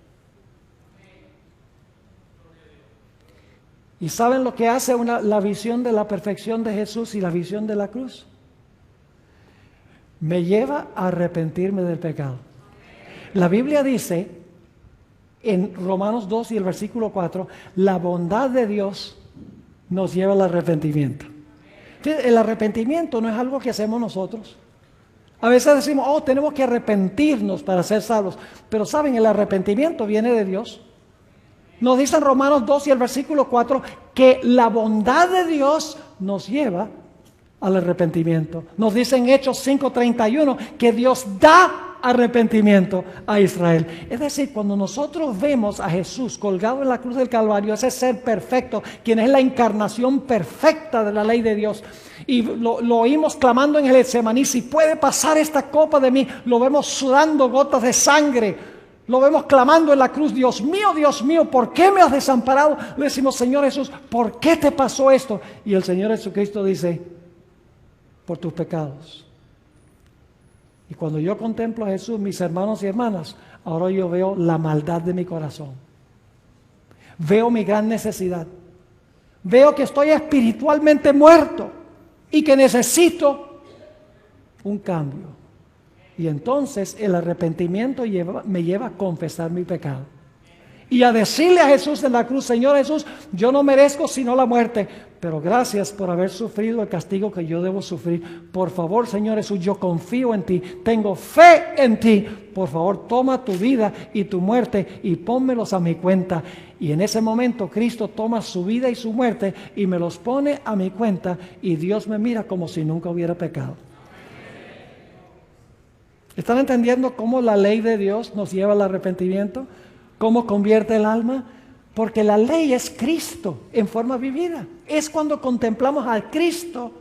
Speaker 5: ¿Y saben lo que hace la visión de la perfección de Jesús y la visión de la cruz? Me lleva a arrepentirme del pecado. La Biblia dice en Romanos 2 y el versículo 4, la bondad de Dios nos lleva al arrepentimiento. El arrepentimiento no es algo que hacemos nosotros. A veces decimos: oh, tenemos que arrepentirnos para ser salvos. Pero saben, el arrepentimiento viene de Dios. Nos dice en Romanos 2 y el versículo 4 que la bondad de Dios nos lleva al arrepentimiento. Nos dice en Hechos 5:31 que Dios da arrepentimiento a Israel. Es decir, cuando nosotros vemos a Jesús colgado en la cruz del Calvario, ese ser perfecto, quien es la encarnación perfecta de la ley de Dios, y lo oímos clamando en el Getsemaní: si puede pasar esta copa de mí. Lo vemos sudando gotas de sangre, lo vemos clamando en la cruz: Dios mío, ¿por qué me has desamparado? Le decimos: Señor Jesús, ¿por qué te pasó esto? Y el Señor Jesucristo dice: por tus pecados. Y cuando yo contemplo a Jesús, mis hermanos y hermanas, ahora yo veo la maldad de mi corazón. Veo mi gran necesidad. Veo que estoy espiritualmente muerto y que necesito un cambio. Y entonces el arrepentimiento me lleva a confesar mi pecado. Y a decirle a Jesús en la cruz: Señor Jesús, yo no merezco sino la muerte, pero gracias por haber sufrido el castigo que yo debo sufrir. Por favor, Señor Jesús, yo confío en ti, tengo fe en ti. Por favor, toma tu vida y tu muerte y pónmelos a mi cuenta. Y en ese momento Cristo toma su vida y su muerte y me los pone a mi cuenta, y Dios me mira como si nunca hubiera pecado. ¿Están entendiendo cómo la ley de Dios nos lleva al arrepentimiento? ¿Cómo convierte el alma? Porque la ley es Cristo en forma vivida. Es cuando contemplamos al Cristo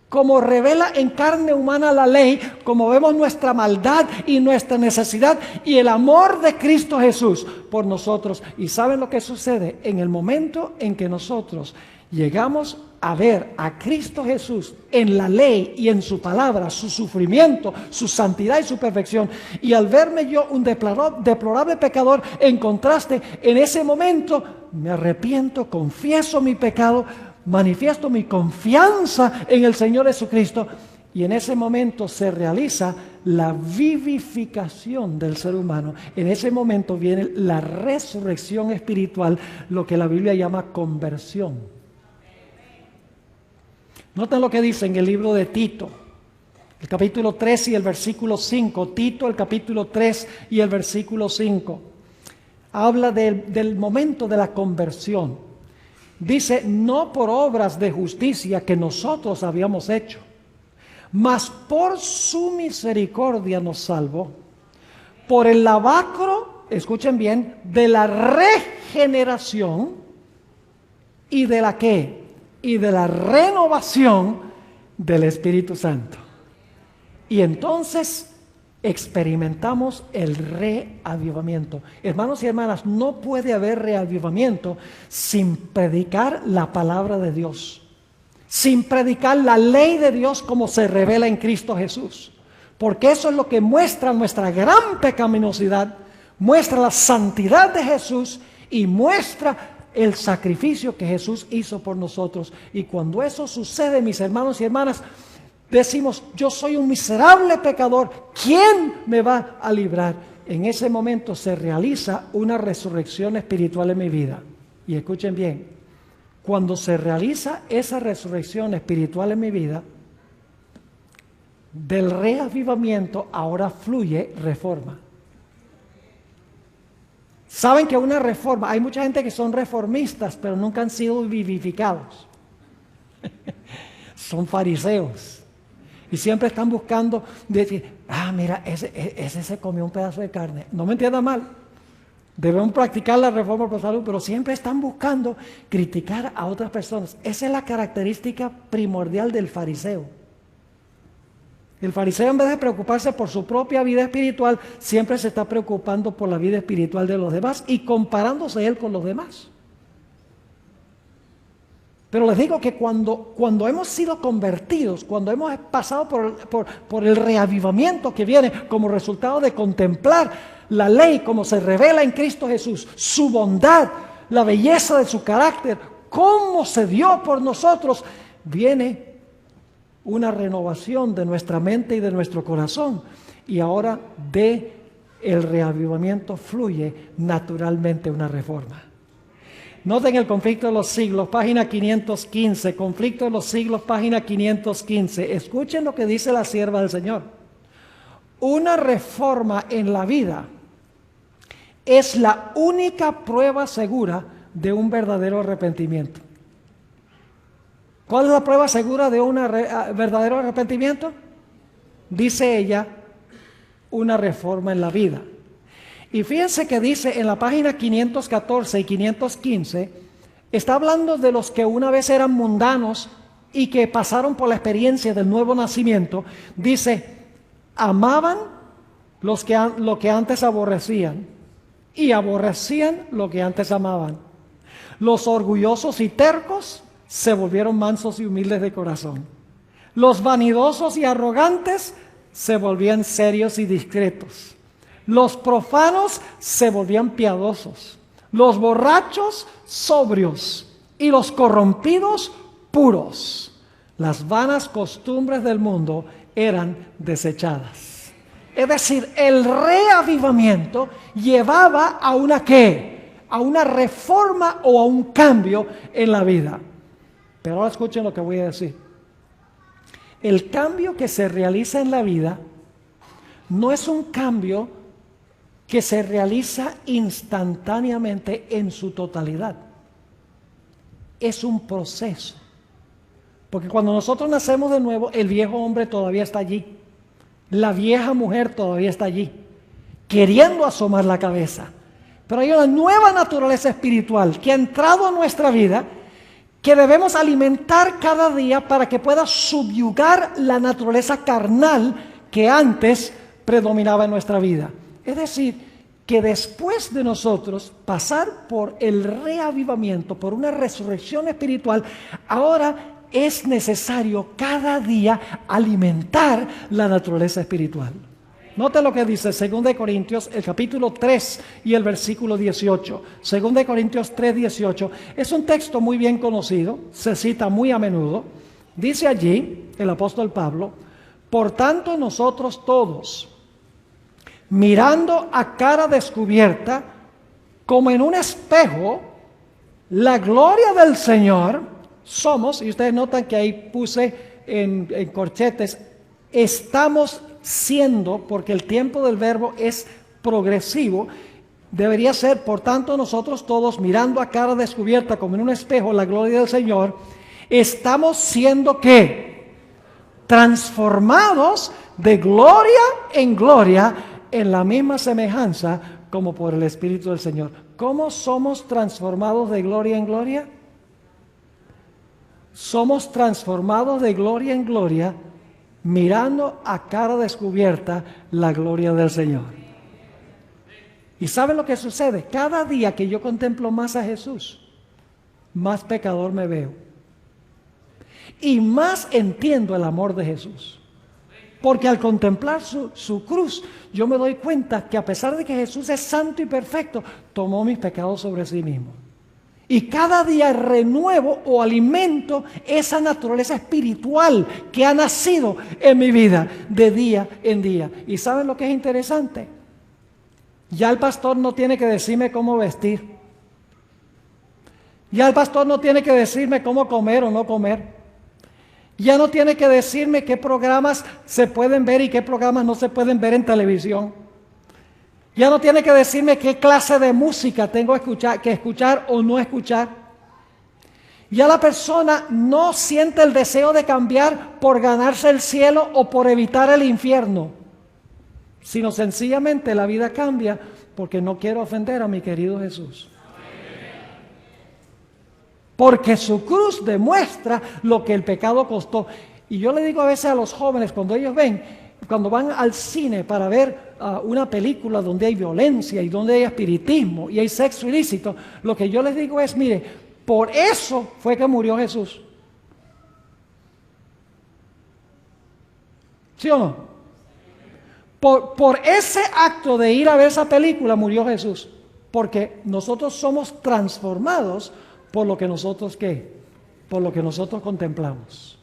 Speaker 5: como revela en carne humana la ley, como vemos nuestra maldad y nuestra necesidad y el amor de Cristo Jesús por nosotros. ¿Y saben lo que sucede? En el momento en que nosotros llegamos a ver a Cristo Jesús en la ley y en su palabra, su sufrimiento, su santidad y su perfección, y al verme yo un deplorable pecador, en contraste, en ese momento me arrepiento, confieso mi pecado, manifiesto mi confianza en el Señor Jesucristo, y en ese momento se realiza la vivificación del ser humano. En ese momento viene la resurrección espiritual, lo que la Biblia llama conversión. Noten lo que dice en el libro de Tito, el capítulo 3 y el versículo 5. Tito, el capítulo 3 y el versículo 5. Habla del momento de la conversión. Dice: no por obras de justicia que nosotros habíamos hecho, mas por su misericordia nos salvó, por el lavacro, escuchen bien, de la regeneración y de la ¿qué? Y de la renovación del Espíritu Santo. Y entonces experimentamos el reavivamiento. Hermanos y hermanas, no puede haber reavivamiento sin predicar la palabra de Dios, sin predicar la ley de Dios como se revela en Cristo Jesús. Porque eso es lo que muestra nuestra gran pecaminosidad, muestra la santidad de Jesús y muestra el sacrificio que Jesús hizo por nosotros. Y cuando eso sucede, mis hermanos y hermanas, decimos, yo soy un miserable pecador, ¿quién me va a librar? En ese momento se realiza una resurrección espiritual en mi vida. Y escuchen bien, cuando se realiza esa resurrección espiritual en mi vida, del reavivamiento ahora fluye reforma. Saben que una reforma, hay mucha gente que son reformistas, pero nunca han sido vivificados. Son fariseos. Y siempre están buscando decir, mira, ese se comió un pedazo de carne. No me entiendan mal. Debemos practicar la reforma por salud, pero siempre están buscando criticar a otras personas. Esa es la característica primordial del fariseo. El fariseo, en vez de preocuparse por su propia vida espiritual, siempre se está preocupando por la vida espiritual de los demás y comparándose él con los demás. Pero les digo que cuando hemos sido convertidos, cuando hemos pasado por el reavivamiento que viene como resultado de contemplar la ley como se revela en Cristo Jesús, su bondad, la belleza de su carácter, cómo se dio por nosotros, viene una renovación de nuestra mente y de nuestro corazón. Y ahora de el reavivamiento fluye naturalmente una reforma. Noten el conflicto de los siglos, página 515, conflicto de los siglos, página 515. Escuchen lo que dice la sierva del Señor. Una reforma en la vida es la única prueba segura de un verdadero arrepentimiento. ¿Cuál es la prueba segura de un verdadero arrepentimiento? Dice ella, una reforma en la vida. Y fíjense que dice en la página 514 y 515, está hablando de los que una vez eran mundanos y que pasaron por la experiencia del nuevo nacimiento. Dice, amaban lo que antes aborrecían y aborrecían lo que antes amaban. Los orgullosos y tercos se volvieron mansos y humildes de corazón. Los vanidosos y arrogantes se volvían serios y discretos. Los profanos se volvían piadosos. Los borrachos sobrios y los corrompidos puros. Las vanas costumbres del mundo eran desechadas. Es decir, el reavivamiento llevaba a una ¿qué? A una reforma o a un cambio en la vida. Pero ahora escuchen lo que voy a decir. El cambio que se realiza en la vida no es un cambio que se realiza instantáneamente en su totalidad. Es un proceso. Porque cuando nosotros nacemos de nuevo, el viejo hombre todavía está allí. La vieja mujer todavía está allí, queriendo asomar la cabeza. Pero hay una nueva naturaleza espiritual que ha entrado a nuestra vida, que debemos alimentar cada día para que pueda subyugar la naturaleza carnal que antes predominaba en nuestra vida. Es decir, que después de nosotros pasar por el reavivamiento, por una resurrección espiritual, ahora es necesario cada día alimentar la naturaleza espiritual. Note lo que dice 2 Corintios, el capítulo 3 y el versículo 18. 2 Corintios 3, 18. Es un texto muy bien conocido, se cita muy a menudo. Dice allí el apóstol Pablo, por tanto nosotros todos, mirando a cara descubierta, como en un espejo, la gloria del Señor, somos, y ustedes notan que ahí puse en corchetes, estamos siendo, porque el tiempo del verbo es progresivo, debería ser, por tanto nosotros todos, mirando a cara descubierta como en un espejo la gloria del Señor, estamos siendo ¿qué? transformados de gloria en gloria en la misma semejanza como por el Espíritu del Señor. ¿Cómo somos transformados de gloria en gloria? Somos transformados de gloria en gloria mirando a cara descubierta la gloria del Señor. ¿Y saben lo que sucede? Cada día que yo contemplo más a Jesús, más pecador me veo. Y más entiendo el amor de Jesús. Porque al contemplar su cruz, yo me doy cuenta que a pesar de que Jesús es santo y perfecto, tomó mis pecados sobre sí mismo. Y cada día renuevo o alimento esa naturaleza espiritual que ha nacido en mi vida de día en día. ¿Y saben lo que es interesante? Ya el pastor no tiene que decirme cómo vestir. Ya el pastor no tiene que decirme cómo comer o no comer. Ya no tiene que decirme qué programas se pueden ver y qué programas no se pueden ver en televisión. Ya no tiene que decirme qué clase de música tengo que escuchar o no escuchar. Ya la persona no siente el deseo de cambiar por ganarse el cielo o por evitar el infierno, sino sencillamente la vida cambia porque no quiero ofender a mi querido Jesús. Porque su cruz demuestra lo que el pecado costó. Y yo le digo a veces a los jóvenes, cuando van al cine para ver una película donde hay violencia y donde hay espiritismo y hay sexo ilícito, lo que yo les digo es, mire, por eso fue que murió Jesús. ¿Sí o no? Por ese acto de ir a ver esa película murió Jesús. Porque nosotros somos transformados por lo que nosotros, ¿qué? Por lo que nosotros contemplamos.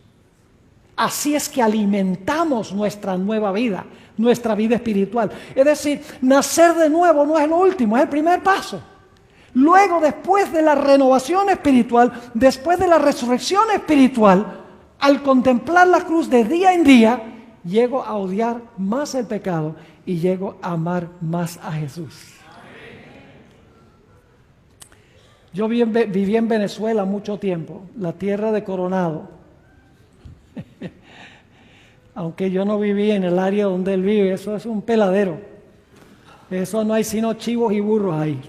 Speaker 5: Así es que alimentamos nuestra nueva vida, nuestra vida espiritual. Es decir, nacer de nuevo no es lo último, es el primer paso. Luego, después de la renovación espiritual, después de la resurrección espiritual, al contemplar la cruz de día en día, llego a odiar más el pecado y llego a amar más a Jesús. Yo viví en Venezuela mucho tiempo, la tierra de Coronado. Aunque yo no viví en el área donde él vive, eso es un peladero. Eso no hay sino chivos y burros ahí.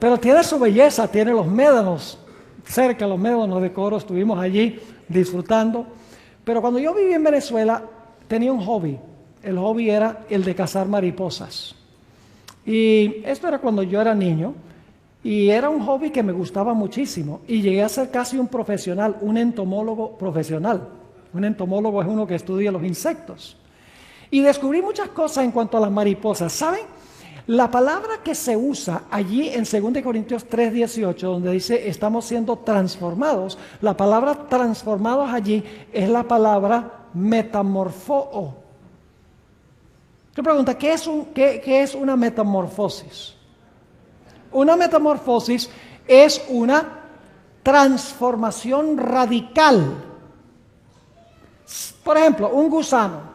Speaker 5: Pero tiene su belleza, tiene los médanos, cerca de los médanos de Coro, estuvimos allí disfrutando. Pero cuando yo viví en Venezuela, tenía un hobby. El hobby era el de cazar mariposas. Y esto era cuando yo era niño, y era un hobby que me gustaba muchísimo, y llegué a ser casi un profesional, un entomólogo profesional. Un entomólogo es uno que estudia los insectos. Y descubrí muchas cosas en cuanto a las mariposas. ¿Saben? La palabra que se usa allí en 2 Corintios 3:18, donde dice estamos siendo transformados, la palabra transformados allí es la palabra metamorfoo. Yo pregunto, ¿qué es una metamorfosis? Una metamorfosis es una transformación radical. Por ejemplo, un gusano.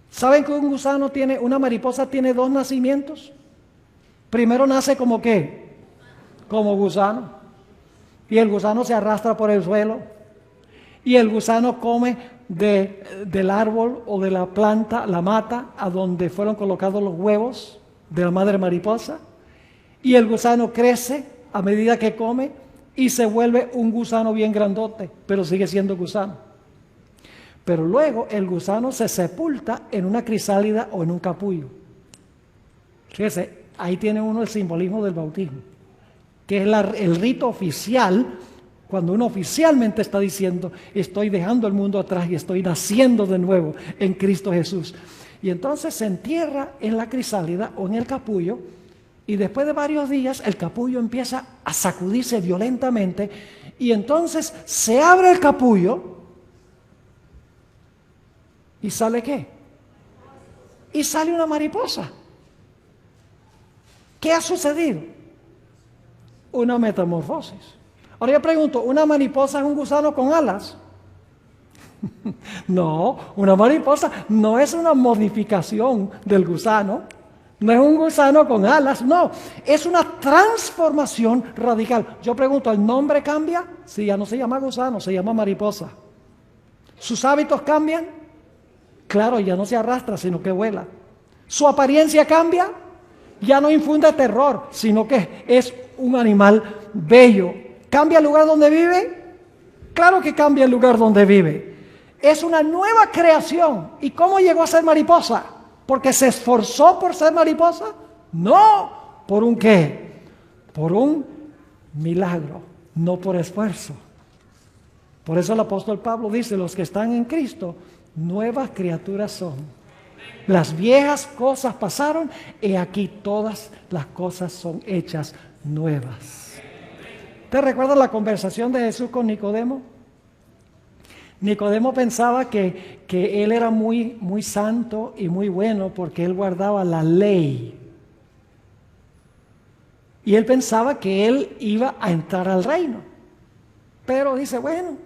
Speaker 5: ¿Saben que una mariposa tiene 2 nacimientos? Primero nace como ¿qué? Como gusano. Y el gusano se arrastra por el suelo. Y el gusano come del árbol o de la planta, la mata, a donde fueron colocados los huevos de la madre mariposa. Y el gusano crece a medida que come y se vuelve un gusano bien grandote, pero sigue siendo gusano. Pero luego el gusano se sepulta en una crisálida o en un capullo. Fíjese, ahí tiene uno el simbolismo del bautismo, que es el rito oficial, cuando uno oficialmente está diciendo, estoy dejando el mundo atrás y estoy naciendo de nuevo en Cristo Jesús. Y entonces se entierra en la crisálida o en el capullo, y después de varios días el capullo empieza a sacudirse violentamente, y entonces se abre el capullo, ¿y sale qué? Y sale una mariposa. ¿Qué ha sucedido? Una metamorfosis. Ahora yo pregunto, ¿una mariposa es un gusano con alas? No, una mariposa no es una modificación del gusano. No es un gusano con alas, no. Es una transformación radical. Yo pregunto, ¿el nombre cambia? Sí, ya no se llama gusano, se llama mariposa. ¿Sus hábitos cambian? Claro, ya no se arrastra, sino que vuela. ¿Su apariencia cambia? Ya no infunde terror, sino que es un animal bello. ¿Cambia el lugar donde vive? Claro que cambia el lugar donde vive. Es una nueva creación. ¿Y cómo llegó a ser mariposa? ¿Porque se esforzó por ser mariposa? No. ¿Por un qué? Por un milagro, no por esfuerzo. Por eso el apóstol Pablo dice, los que están en Cristo, nuevas criaturas son. Las viejas cosas pasaron y aquí todas las cosas son hechas nuevas. ¿Te recuerdas la conversación de Jesús con Nicodemo? Nicodemo pensaba que él era muy santo y muy bueno porque él guardaba la ley. Y él pensaba que él iba a entrar al reino. Pero dice, bueno,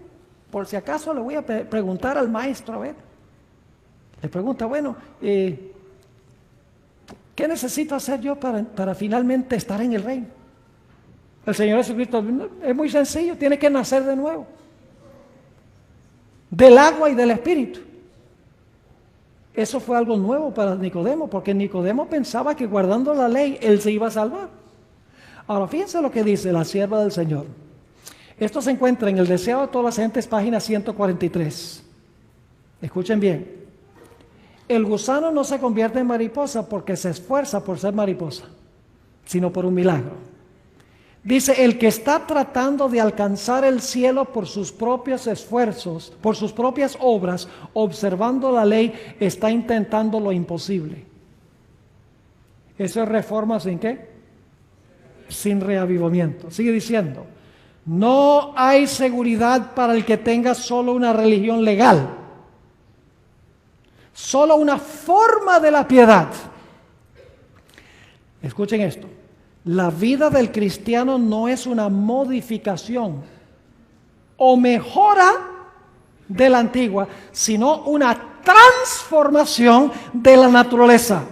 Speaker 5: por si acaso le voy a preguntar al maestro, a ver. Le pregunta, bueno, ¿qué necesito hacer yo para finalmente estar en el reino? El Señor Jesucristo, es muy sencillo, tiene que nacer de nuevo. Del agua y del Espíritu. Eso fue algo nuevo para Nicodemo, porque Nicodemo pensaba que guardando la ley, él se iba a salvar. Ahora, fíjense lo que dice la sierva del Señor. Esto se encuentra en El Deseo de todas las gentes, página 143. Escuchen bien. El gusano no se convierte en mariposa porque se esfuerza por ser mariposa, sino por un milagro. Dice, el que está tratando de alcanzar el cielo por sus propios esfuerzos, por sus propias obras, observando la ley, está intentando lo imposible. ¿Eso es reforma sin qué? Sin reavivamiento. Sigue diciendo, no hay seguridad para el que tenga solo una religión legal. Solo una forma de la piedad. Escuchen esto. La vida del cristiano no es una modificación o mejora de la antigua, sino una transformación de la naturaleza.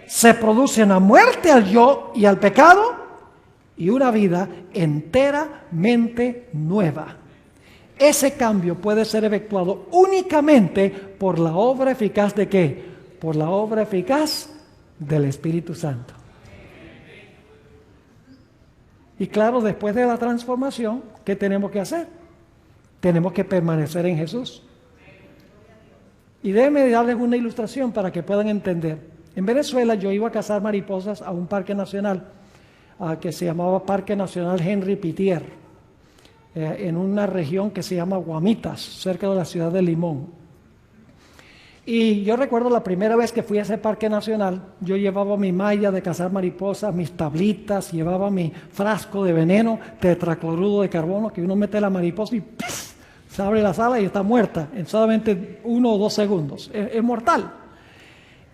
Speaker 5: Se produce una muerte al yo y al pecado y una vida enteramente nueva. Ese cambio puede ser efectuado únicamente por la obra eficaz ¿de qué? Por la obra eficaz del Espíritu Santo. Y claro, después de la transformación, ¿qué tenemos que hacer? Tenemos que permanecer en Jesús. Y déjenme darles una ilustración para que puedan entender. En Venezuela yo iba a cazar mariposas a un parque nacional que se llamaba Parque Nacional Henry Pittier. En una región que se llama Guamitas, cerca de la ciudad de Limón. Y yo recuerdo la primera vez que fui a ese parque nacional, yo llevaba mi malla de cazar mariposas, mis tablitas, llevaba mi frasco de veneno, tetracloruro de carbono, que uno mete la mariposa y ¡puf! Se abre la sala y está muerta en solamente 1 o 2 segundos. Es mortal.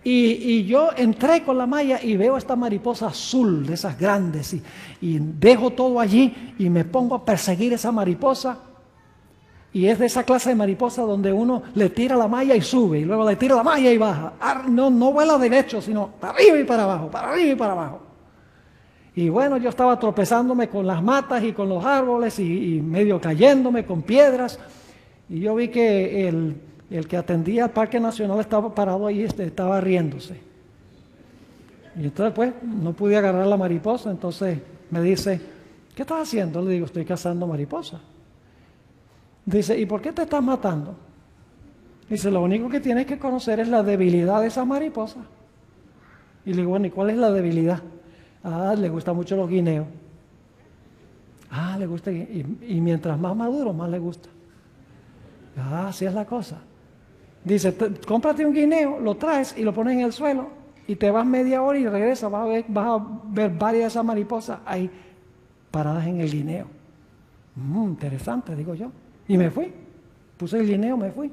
Speaker 5: Y yo entré con la malla y veo esta mariposa azul, de esas grandes, y dejo todo allí y me pongo a perseguir esa mariposa. Y es de esa clase de mariposa donde uno le tira la malla y sube, y luego le tira la malla y baja. No vuela derecho, sino para arriba y para abajo, para arriba y para abajo. Y bueno, yo estaba tropezándome con las matas y con los árboles y medio cayéndome con piedras. Y yo vi que el que atendía al Parque Nacional estaba parado ahí, estaba riéndose. Y entonces pues no pude agarrar la mariposa, entonces me dice, ¿qué estás haciendo? Le digo, estoy cazando mariposa. Dice, ¿y por qué te estás matando? Dice, lo único que tienes que conocer es la debilidad de esa mariposa. Y le digo, bueno, ¿y cuál es la debilidad? Ah, le gustan mucho los guineos. Ah, le gusta, y mientras más maduro, más le gusta. Ah, así es la cosa. Dice, cómprate un guineo, lo traes y lo pones en el suelo y te vas media hora y regresas, vas a ver varias de esas mariposas ahí paradas en el guineo. Interesante, digo yo. Y me fui, puse el guineo, me fui.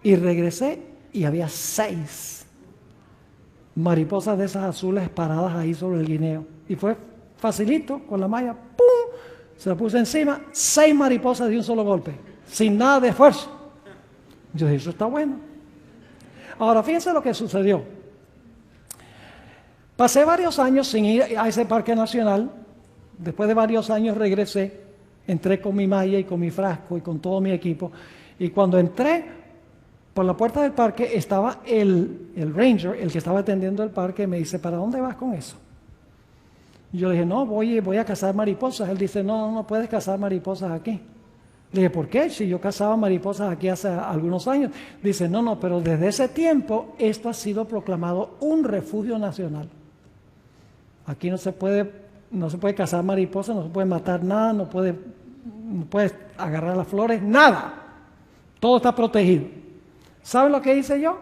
Speaker 5: Y regresé y había 6 mariposas de esas azules paradas ahí sobre el guineo. Y fue facilito, con la malla, ¡pum! Se la puse encima, 6 mariposas de un solo golpe, sin nada de esfuerzo. Yo dije, eso está bueno. Ahora, fíjense lo que sucedió. Pasé varios años sin ir a ese parque nacional. Después de varios años regresé, entré con mi malla y con mi frasco y con todo mi equipo. Y cuando entré por la puerta del parque estaba el ranger, el que estaba atendiendo el parque, y me dice, ¿para dónde vas con eso? Y yo le dije, no, voy a cazar mariposas. Él dice, no puedes cazar mariposas aquí. Le dije, ¿por qué? Si yo cazaba mariposas aquí hace algunos años. Dice, no, pero desde ese tiempo esto ha sido proclamado un refugio nacional. Aquí no se puede cazar mariposas, no se puede matar nada, no puedes agarrar las flores, nada. Todo está protegido. ¿Sabe lo que hice yo?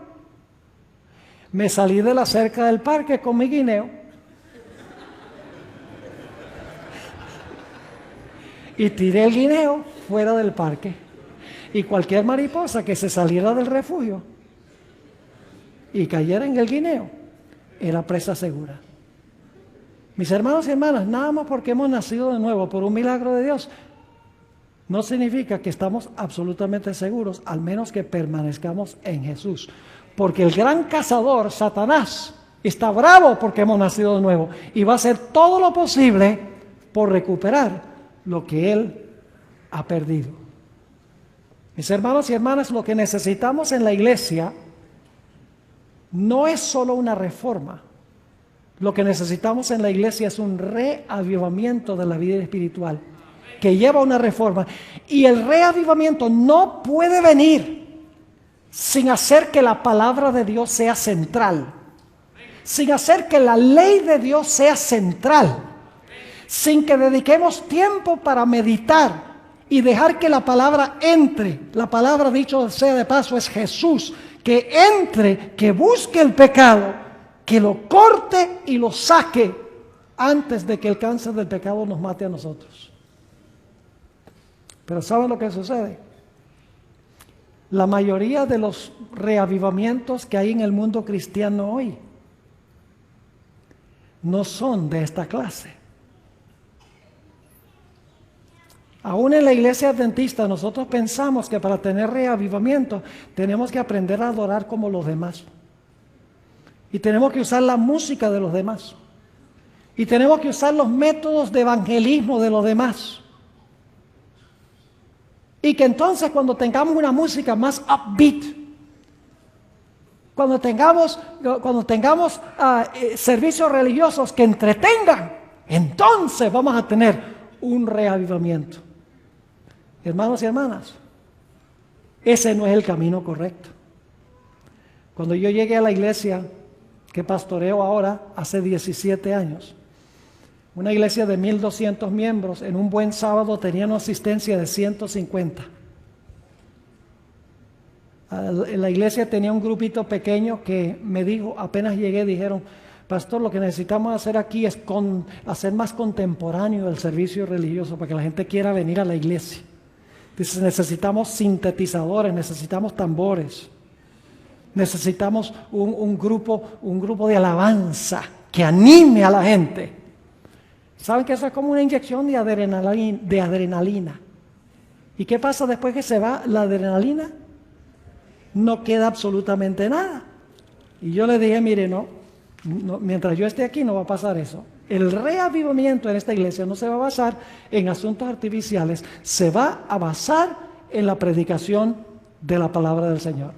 Speaker 5: Me salí de la cerca del parque con mi guineo y tiré el guineo fuera del parque. Y cualquier mariposa que se saliera del refugio y cayera en el guineo era presa segura. Mis hermanos y hermanas, nada más porque hemos nacido de nuevo por un milagro de Dios, no significa que estamos absolutamente seguros, al menos que permanezcamos en Jesús. Porque el gran cazador, Satanás, está bravo porque hemos nacido de nuevo y va a hacer todo lo posible por recuperar lo que él ha perdido. Mis hermanos y hermanas, lo que necesitamos en la iglesia no es solo una reforma. Lo que necesitamos en la iglesia es un reavivamiento de la vida espiritual que lleva a una reforma. Y el reavivamiento no puede venir sin hacer que la palabra de Dios sea central, sin hacer que la ley de Dios sea central, sin que dediquemos tiempo para meditar y dejar que la palabra entre. La palabra, dicho sea de paso, es Jesús, que entre, que busque el pecado, que lo corte y lo saque antes de que el cáncer del pecado nos mate a nosotros. Pero ¿saben lo que sucede? La mayoría de los reavivamientos que hay en el mundo cristiano hoy no son de esta clase. Aún en la iglesia adventista nosotros pensamos que para tener reavivamiento tenemos que aprender a adorar como los demás. Y tenemos que usar la música de los demás. Y tenemos que usar los métodos de evangelismo de los demás. Y que entonces cuando tengamos una música más upbeat, cuando tengamos servicios religiosos que entretengan, entonces vamos a tener un reavivamiento. Hermanos y hermanas, ese no es el camino correcto. Cuando yo llegué a la iglesia que pastoreo ahora, hace 17 años, una iglesia de 1,200 miembros, en un buen sábado tenía una asistencia de 150. La iglesia tenía un grupito pequeño que me dijo, apenas llegué, dijeron, pastor, lo que necesitamos hacer aquí es hacer más contemporáneo el servicio religioso para que la gente quiera venir a la iglesia. Dice, necesitamos sintetizadores, necesitamos tambores, necesitamos un grupo de alabanza que anime a la gente. ¿Saben que eso es como una inyección de adrenalina? ¿Y qué pasa después que se va la adrenalina? No queda absolutamente nada. Y yo le dije, mire, no, mientras yo esté aquí no va a pasar eso. El reavivamiento en esta iglesia no se va a basar en asuntos artificiales, se va a basar en la predicación de la palabra del Señor.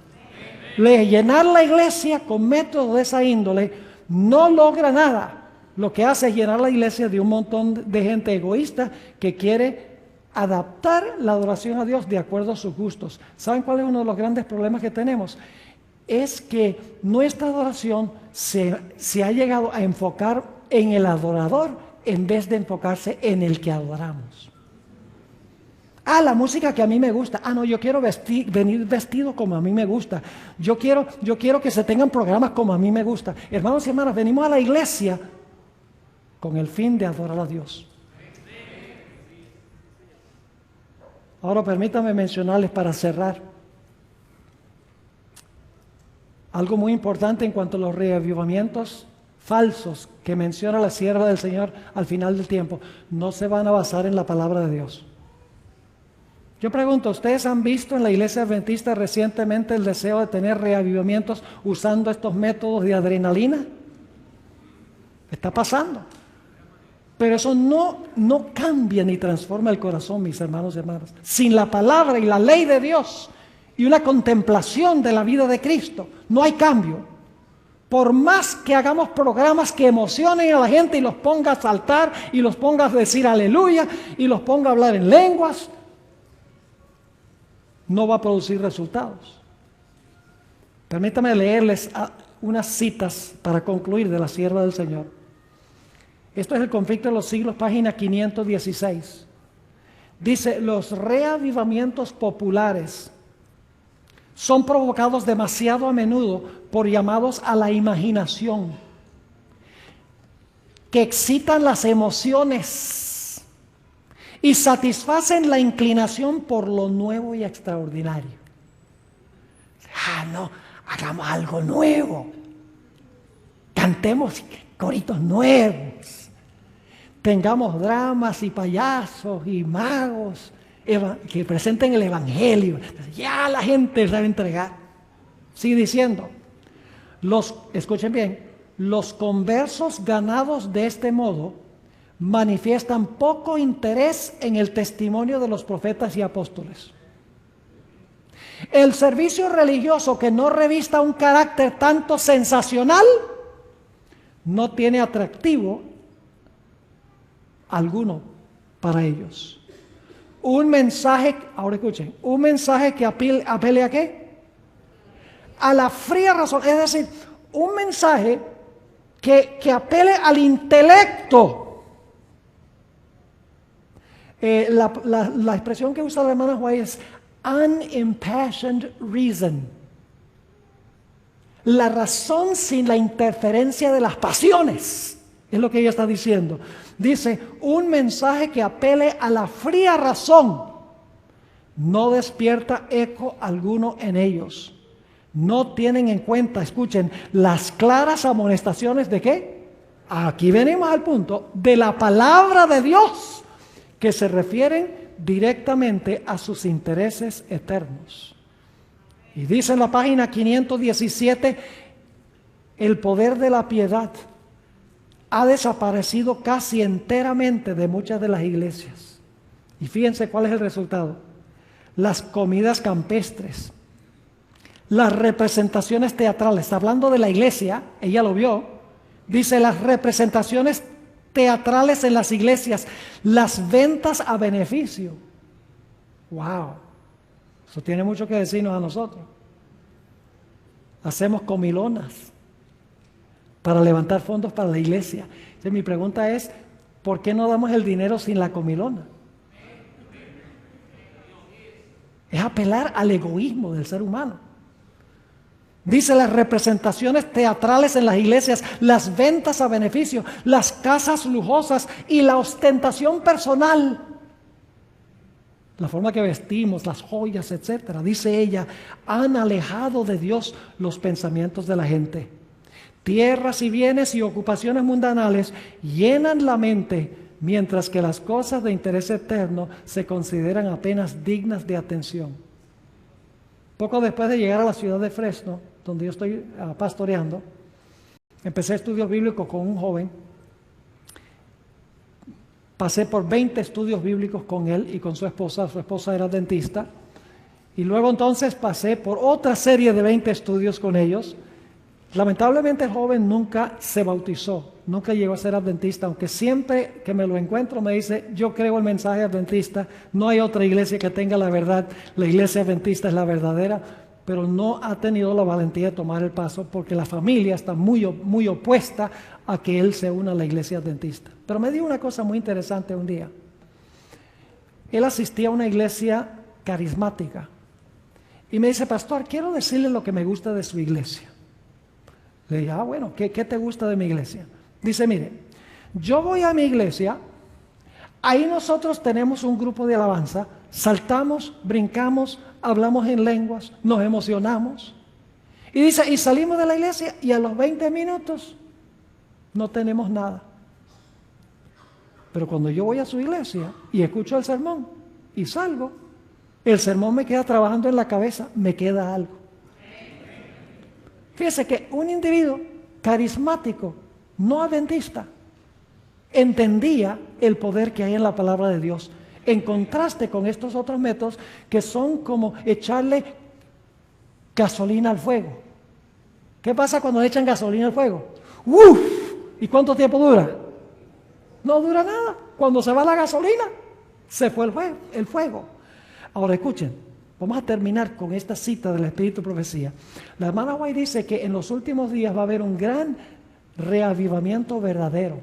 Speaker 5: Llenar la iglesia con métodos de esa índole no logra nada. Lo que hace es llenar la iglesia de un montón de gente egoísta que quiere adaptar la adoración a Dios de acuerdo a sus gustos. ¿Saben cuál es uno de los grandes problemas que tenemos? Es que nuestra adoración se ha llegado a enfocar en el adorador en vez de enfocarse en el que adoramos. La música que a mí me gusta. No, yo quiero venir vestido como a mí me gusta. Yo quiero que se tengan programas como a mí me gusta. Hermanos y hermanas, venimos a la iglesia con el fin de adorar a Dios. Ahora permítanme mencionarles para cerrar algo muy importante en cuanto a los reavivamientos falsos que menciona la sierva del Señor al final del tiempo. No se van a basar en la palabra de Dios. Yo pregunto, ¿ustedes han visto en la iglesia adventista recientemente el deseo de tener reavivamientos usando estos métodos de adrenalina? Está pasando. Pero eso no cambia ni transforma el corazón, mis hermanos y hermanas. Sin la palabra y la ley de Dios y una contemplación de la vida de Cristo, no hay cambio. Por más que hagamos programas que emocionen a la gente y los ponga a saltar y los ponga a decir aleluya y los ponga a hablar en lenguas, no va a producir resultados. Permítame leerles unas citas para concluir de la sierva del Señor. Esto es El conflicto de los siglos, página 516. Dice, los reavivamientos populares son provocados demasiado a menudo por llamados a la imaginación, que excitan las emociones y satisfacen la inclinación por lo nuevo y extraordinario. No, hagamos algo nuevo, cantemos coritos nuevos, tengamos dramas y payasos y magos que presenten el evangelio. Ya la gente se va a entregar. Sigue diciendo, escuchen bien, los conversos ganados de este modo manifiestan poco interés en el testimonio de los profetas y apóstoles. El servicio religioso que no revista un carácter tanto sensacional no tiene atractivo alguno para ellos. Un mensaje, ahora escuchen, un mensaje que apele ¿a qué? A la fría razón, es decir, un mensaje que apele al intelecto. La expresión que usa la hermana White es unimpassioned reason. La razón sin la interferencia de las pasiones, es lo que ella está diciendo. Dice, un mensaje que apele a la fría razón no despierta eco alguno en ellos. No tienen en cuenta, escuchen, las claras amonestaciones de ¿qué? Aquí venimos al punto, de la palabra de Dios, que se refieren directamente a sus intereses eternos. Y dice en la página 517, el poder de la piedad ha desaparecido casi enteramente de muchas de las iglesias. Y fíjense cuál es el resultado. Las comidas campestres, las representaciones teatrales, hablando de la iglesia, ella lo vio, dice las representaciones teatrales en las iglesias, las ventas a beneficio. ¡Wow! Eso tiene mucho que decirnos a nosotros. Hacemos comilonas para levantar fondos para la iglesia. Entonces, mi pregunta es, ¿por qué no damos el dinero sin la comilona? Es apelar al egoísmo del ser humano. Dice las representaciones teatrales en las iglesias, las ventas a beneficio, las casas lujosas y la ostentación personal. La forma que vestimos, las joyas, etcétera. Dice ella, han alejado de Dios los pensamientos de la gente. Tierras y bienes y ocupaciones mundanales llenan la mente, mientras que las cosas de interés eterno se consideran apenas dignas de atención. Poco después de llegar a la ciudad de Fresno, donde yo estoy pastoreando, empecé estudios bíblicos con un joven. Pasé por 20 estudios bíblicos con él y con su esposa era dentista. Y luego entonces pasé por otra serie de 20 estudios con ellos. Lamentablemente el joven nunca se bautizó, nunca llegó a ser adventista, aunque siempre que me lo encuentro me dice, yo creo el mensaje adventista, no hay otra iglesia que tenga la verdad, la iglesia adventista es la verdadera, pero no ha tenido la valentía de tomar el paso porque la familia está muy opuesta a que él se una a la iglesia adventista. Pero me dijo una cosa muy interesante un día. Él asistía a una iglesia carismática y me dice, pastor, quiero decirle lo que me gusta de su iglesia. Le dije, bueno, ¿qué te gusta de mi iglesia? Dice, mire, yo voy a mi iglesia, ahí nosotros tenemos un grupo de alabanza, saltamos, brincamos, hablamos en lenguas, nos emocionamos. Y dice, y salimos de la iglesia y a los 20 minutos no tenemos nada. Pero cuando yo voy a su iglesia y escucho el sermón y salgo, el sermón me queda trabajando en la cabeza, me queda algo. Fíjese que un individuo carismático no adventista, entendía el poder que hay en la palabra de Dios, en contraste con estos otros métodos que son como echarle gasolina al fuego. ¿Qué pasa cuando echan gasolina al fuego? ¡Uf! ¿Y cuánto tiempo dura? No dura nada. Cuando se va la gasolina, se fue el fuego. Ahora escuchen, vamos a terminar con esta cita del Espíritu de Profecía. La hermana White dice que en los últimos días va a haber un gran reavivamiento verdadero.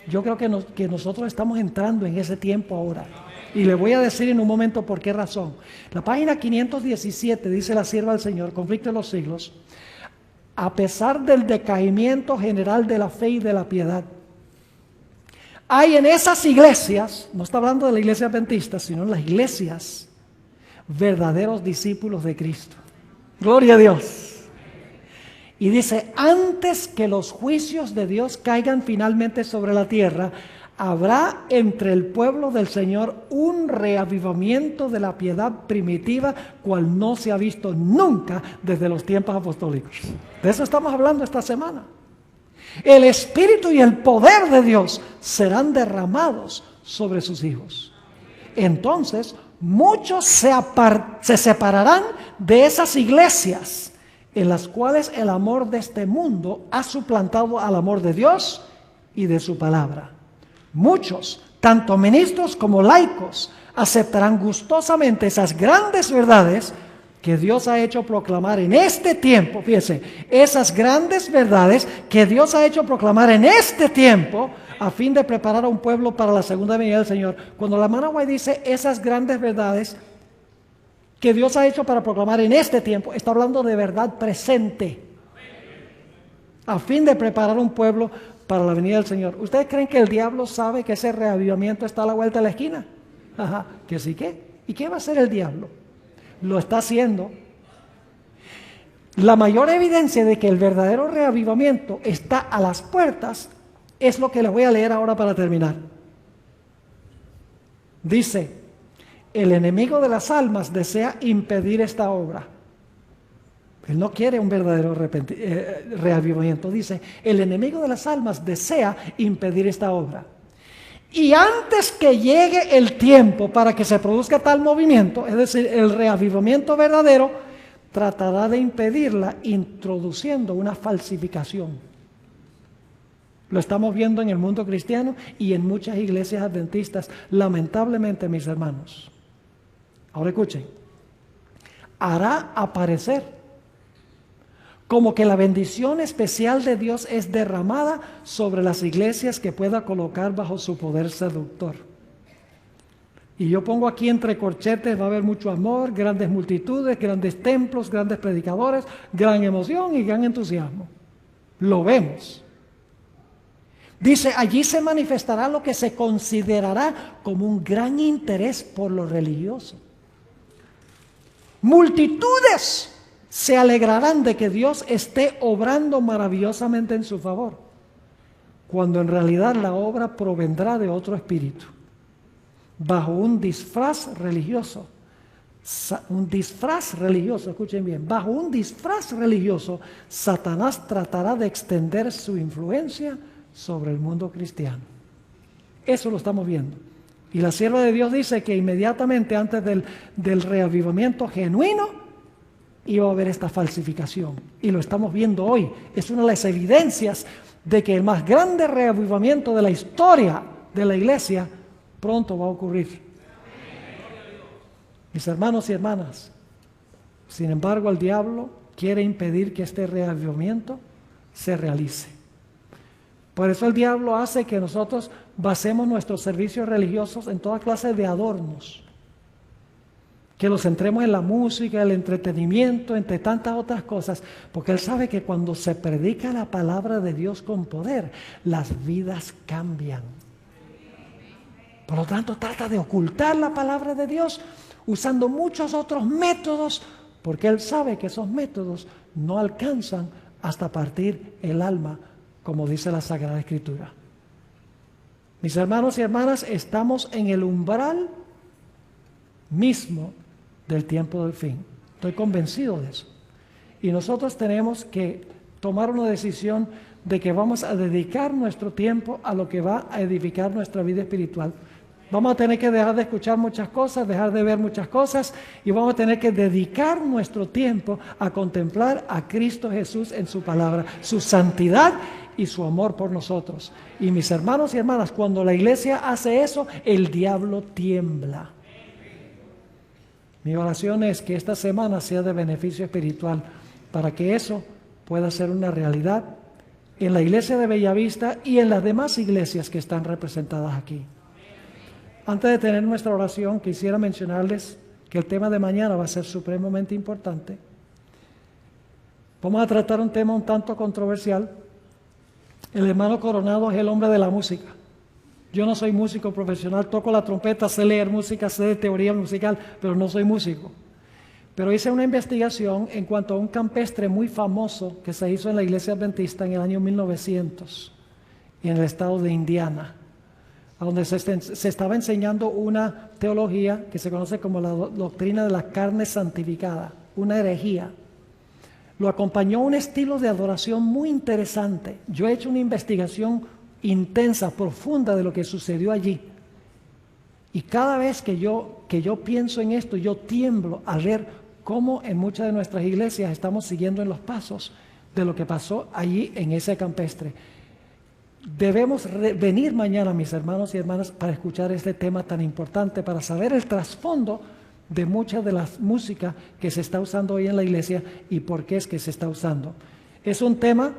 Speaker 5: Yo creo que nosotros estamos entrando en ese tiempo ahora. Y le voy a decir en un momento por qué razón. La página 517 dice la sierva del Señor, conflicto de los siglos, a pesar del decaimiento general de la fe y de la piedad, hay en esas iglesias, no está hablando de la iglesia adventista, sino en las iglesias, verdaderos discípulos de Cristo. Gloria a Dios. Y dice, antes que los juicios de Dios caigan finalmente sobre la tierra, habrá entre el pueblo del Señor un reavivamiento de la piedad primitiva, cual no se ha visto nunca desde los tiempos apostólicos. De eso estamos hablando esta semana. El Espíritu y el poder de Dios serán derramados sobre sus hijos. Entonces, muchos se separarán de esas iglesias en las cuales el amor de este mundo ha suplantado al amor de Dios y de su palabra. Muchos, tanto ministros como laicos, aceptarán gustosamente esas grandes verdades que Dios ha hecho proclamar en este tiempo. Fíjense, esas grandes verdades que Dios ha hecho proclamar en este tiempo a fin de preparar a un pueblo para la segunda venida del Señor. Cuando la hermana White dice esas grandes verdades que Dios ha hecho para proclamar en este tiempo, está hablando de verdad presente, a fin de preparar un pueblo para la venida del Señor. ¿Ustedes creen que el diablo sabe que ese reavivamiento está a la vuelta de la esquina? Ajá, que sí, ¿qué? ¿Y qué va a hacer el diablo? Lo está haciendo. La mayor evidencia de que el verdadero reavivamiento está a las puertas es lo que les voy a leer ahora para terminar. Dice, el enemigo de las almas desea impedir esta obra. Él no quiere un verdadero reavivamiento. Dice, el enemigo de las almas desea impedir esta obra. Y antes que llegue el tiempo para que se produzca tal movimiento, es decir, el reavivamiento verdadero, tratará de impedirla introduciendo una falsificación. Lo estamos viendo en el mundo cristiano y en muchas iglesias adventistas, lamentablemente, mis hermanos. Ahora escuchen, hará aparecer como que la bendición especial de Dios es derramada sobre las iglesias que pueda colocar bajo su poder seductor. Y yo pongo aquí entre corchetes, va a haber mucho amor, grandes multitudes, grandes templos, grandes predicadores, gran emoción y gran entusiasmo. Lo vemos. Dice, allí se manifestará lo que se considerará como un gran interés por lo religioso. Multitudes se alegrarán de que Dios esté obrando maravillosamente en su favor, cuando en realidad la obra provendrá de otro espíritu, bajo un disfraz religioso. Escuchen bien, bajo un disfraz religioso, Satanás tratará de extender su influencia sobre el mundo cristiano. Eso lo estamos viendo. Y la sierva de Dios dice que inmediatamente antes del reavivamiento genuino, iba a haber esta falsificación. Y lo estamos viendo hoy. Es una de las evidencias de que el más grande reavivamiento de la historia de la iglesia pronto va a ocurrir. Mis hermanos y hermanas, sin embargo, el diablo quiere impedir que este reavivamiento se realice. Por eso el diablo hace que nosotros basemos nuestros servicios religiosos en toda clase de adornos, que los centremos en la música, el entretenimiento, entre tantas otras cosas, porque él sabe que cuando se predica la palabra de Dios con poder, las vidas cambian. Por lo tanto, trata de ocultar la palabra de Dios usando muchos otros métodos, porque él sabe que esos métodos no alcanzan hasta partir el alma, como dice la Sagrada Escritura. Mis hermanos y hermanas, estamos en el umbral mismo del tiempo del fin. Estoy convencido de eso. Y nosotros tenemos que tomar una decisión de que vamos a dedicar nuestro tiempo a lo que va a edificar nuestra vida espiritual. Vamos a tener que dejar de escuchar muchas cosas, dejar de ver muchas cosas y vamos a tener que dedicar nuestro tiempo a contemplar a Cristo Jesús en su palabra, su santidad y su amor por nosotros. Y mis hermanos y hermanas, cuando la iglesia hace eso, el diablo tiembla. Mi oración es que esta semana sea de beneficio espiritual para que eso pueda ser una realidad en la iglesia de Bellavista y en las demás iglesias que están representadas aquí. Antes de tener nuestra oración, quisiera mencionarles que el tema de mañana va a ser supremamente importante. Vamos a tratar un tema un tanto controversial. El hermano Coronado es el hombre de la música. Yo no soy músico profesional, toco la trompeta, sé leer música, sé de teoría musical, pero no soy músico. Pero hice una investigación en cuanto a un campestre muy famoso que se hizo en la iglesia adventista en el año 1900, en el estado de Indiana, donde se estaba enseñando una teología que se conoce como la doctrina de la carne santificada, una herejía. Lo acompañó un estilo de adoración muy interesante. Yo he hecho una investigación intensa, profunda de lo que sucedió allí. Y cada vez que yo pienso en esto, yo tiemblo al ver cómo en muchas de nuestras iglesias estamos siguiendo en los pasos de lo que pasó allí en ese campestre. Debemos venir mañana, mis hermanos y hermanas, para escuchar este tema tan importante, para saber el trasfondo de mucha de la música que se está usando hoy en la iglesia y por qué es que se está usando. Es un tema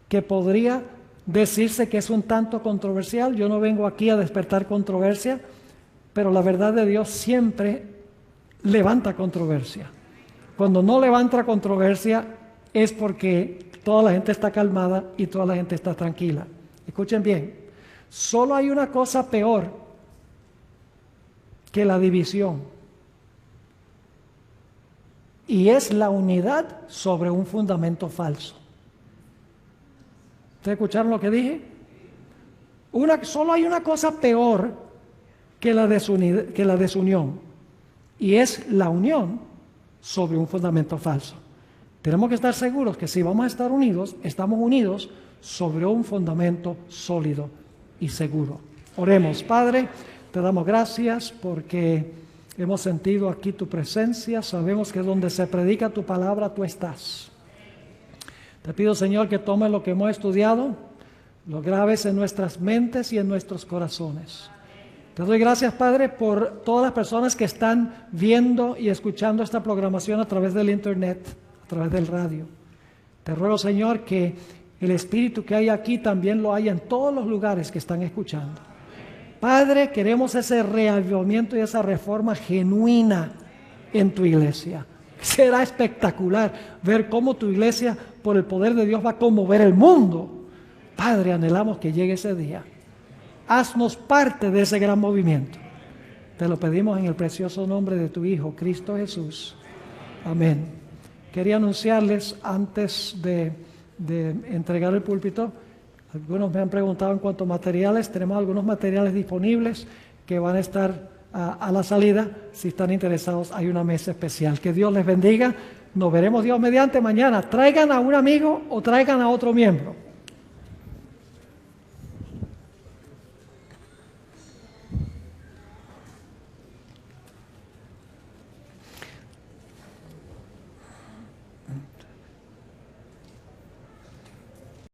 Speaker 5: que podría decirse que es un tanto controversial. Yo no vengo aquí a despertar controversia, pero la verdad de Dios siempre levanta controversia. Cuando no levanta controversia es porque toda la gente está calmada y toda la gente está tranquila. Escuchen bien, solo hay una cosa peor que la división, y es la unidad sobre un fundamento falso. ¿Ustedes escucharon lo que dije? Solo hay una cosa peor que la desunión, y es la unión sobre un fundamento falso. Tenemos que estar seguros que si vamos a estar unidos, estamos unidos sobre un fundamento sólido y seguro. Oremos. Padre, te damos gracias porque hemos sentido aquí tu presencia. Sabemos que donde se predica tu palabra, tú estás. Te pido, Señor, que tomes lo que hemos estudiado, lo grabes en nuestras mentes y en nuestros corazones. Te doy gracias, Padre, por todas las personas que están viendo y escuchando esta programación a través del internet, a través del radio. Te ruego, Señor, que el espíritu que hay aquí también lo haya en todos los lugares que están escuchando. Padre, queremos ese reavivamiento y esa reforma genuina en tu iglesia. Será espectacular ver cómo tu iglesia, por el poder de Dios, va a conmover el mundo. Padre, anhelamos que llegue ese día. Haznos parte de ese gran movimiento. Te lo pedimos en el precioso nombre de tu Hijo, Cristo Jesús. Amén. Quería anunciarles antes de entregar el púlpito. Algunos me han preguntado en cuanto a materiales. Tenemos algunos materiales disponibles que van a estar a la salida. Si están interesados, hay una mesa especial. Que Dios les bendiga. Nos veremos Dios mediante mañana. Traigan a un amigo o traigan a otro miembro.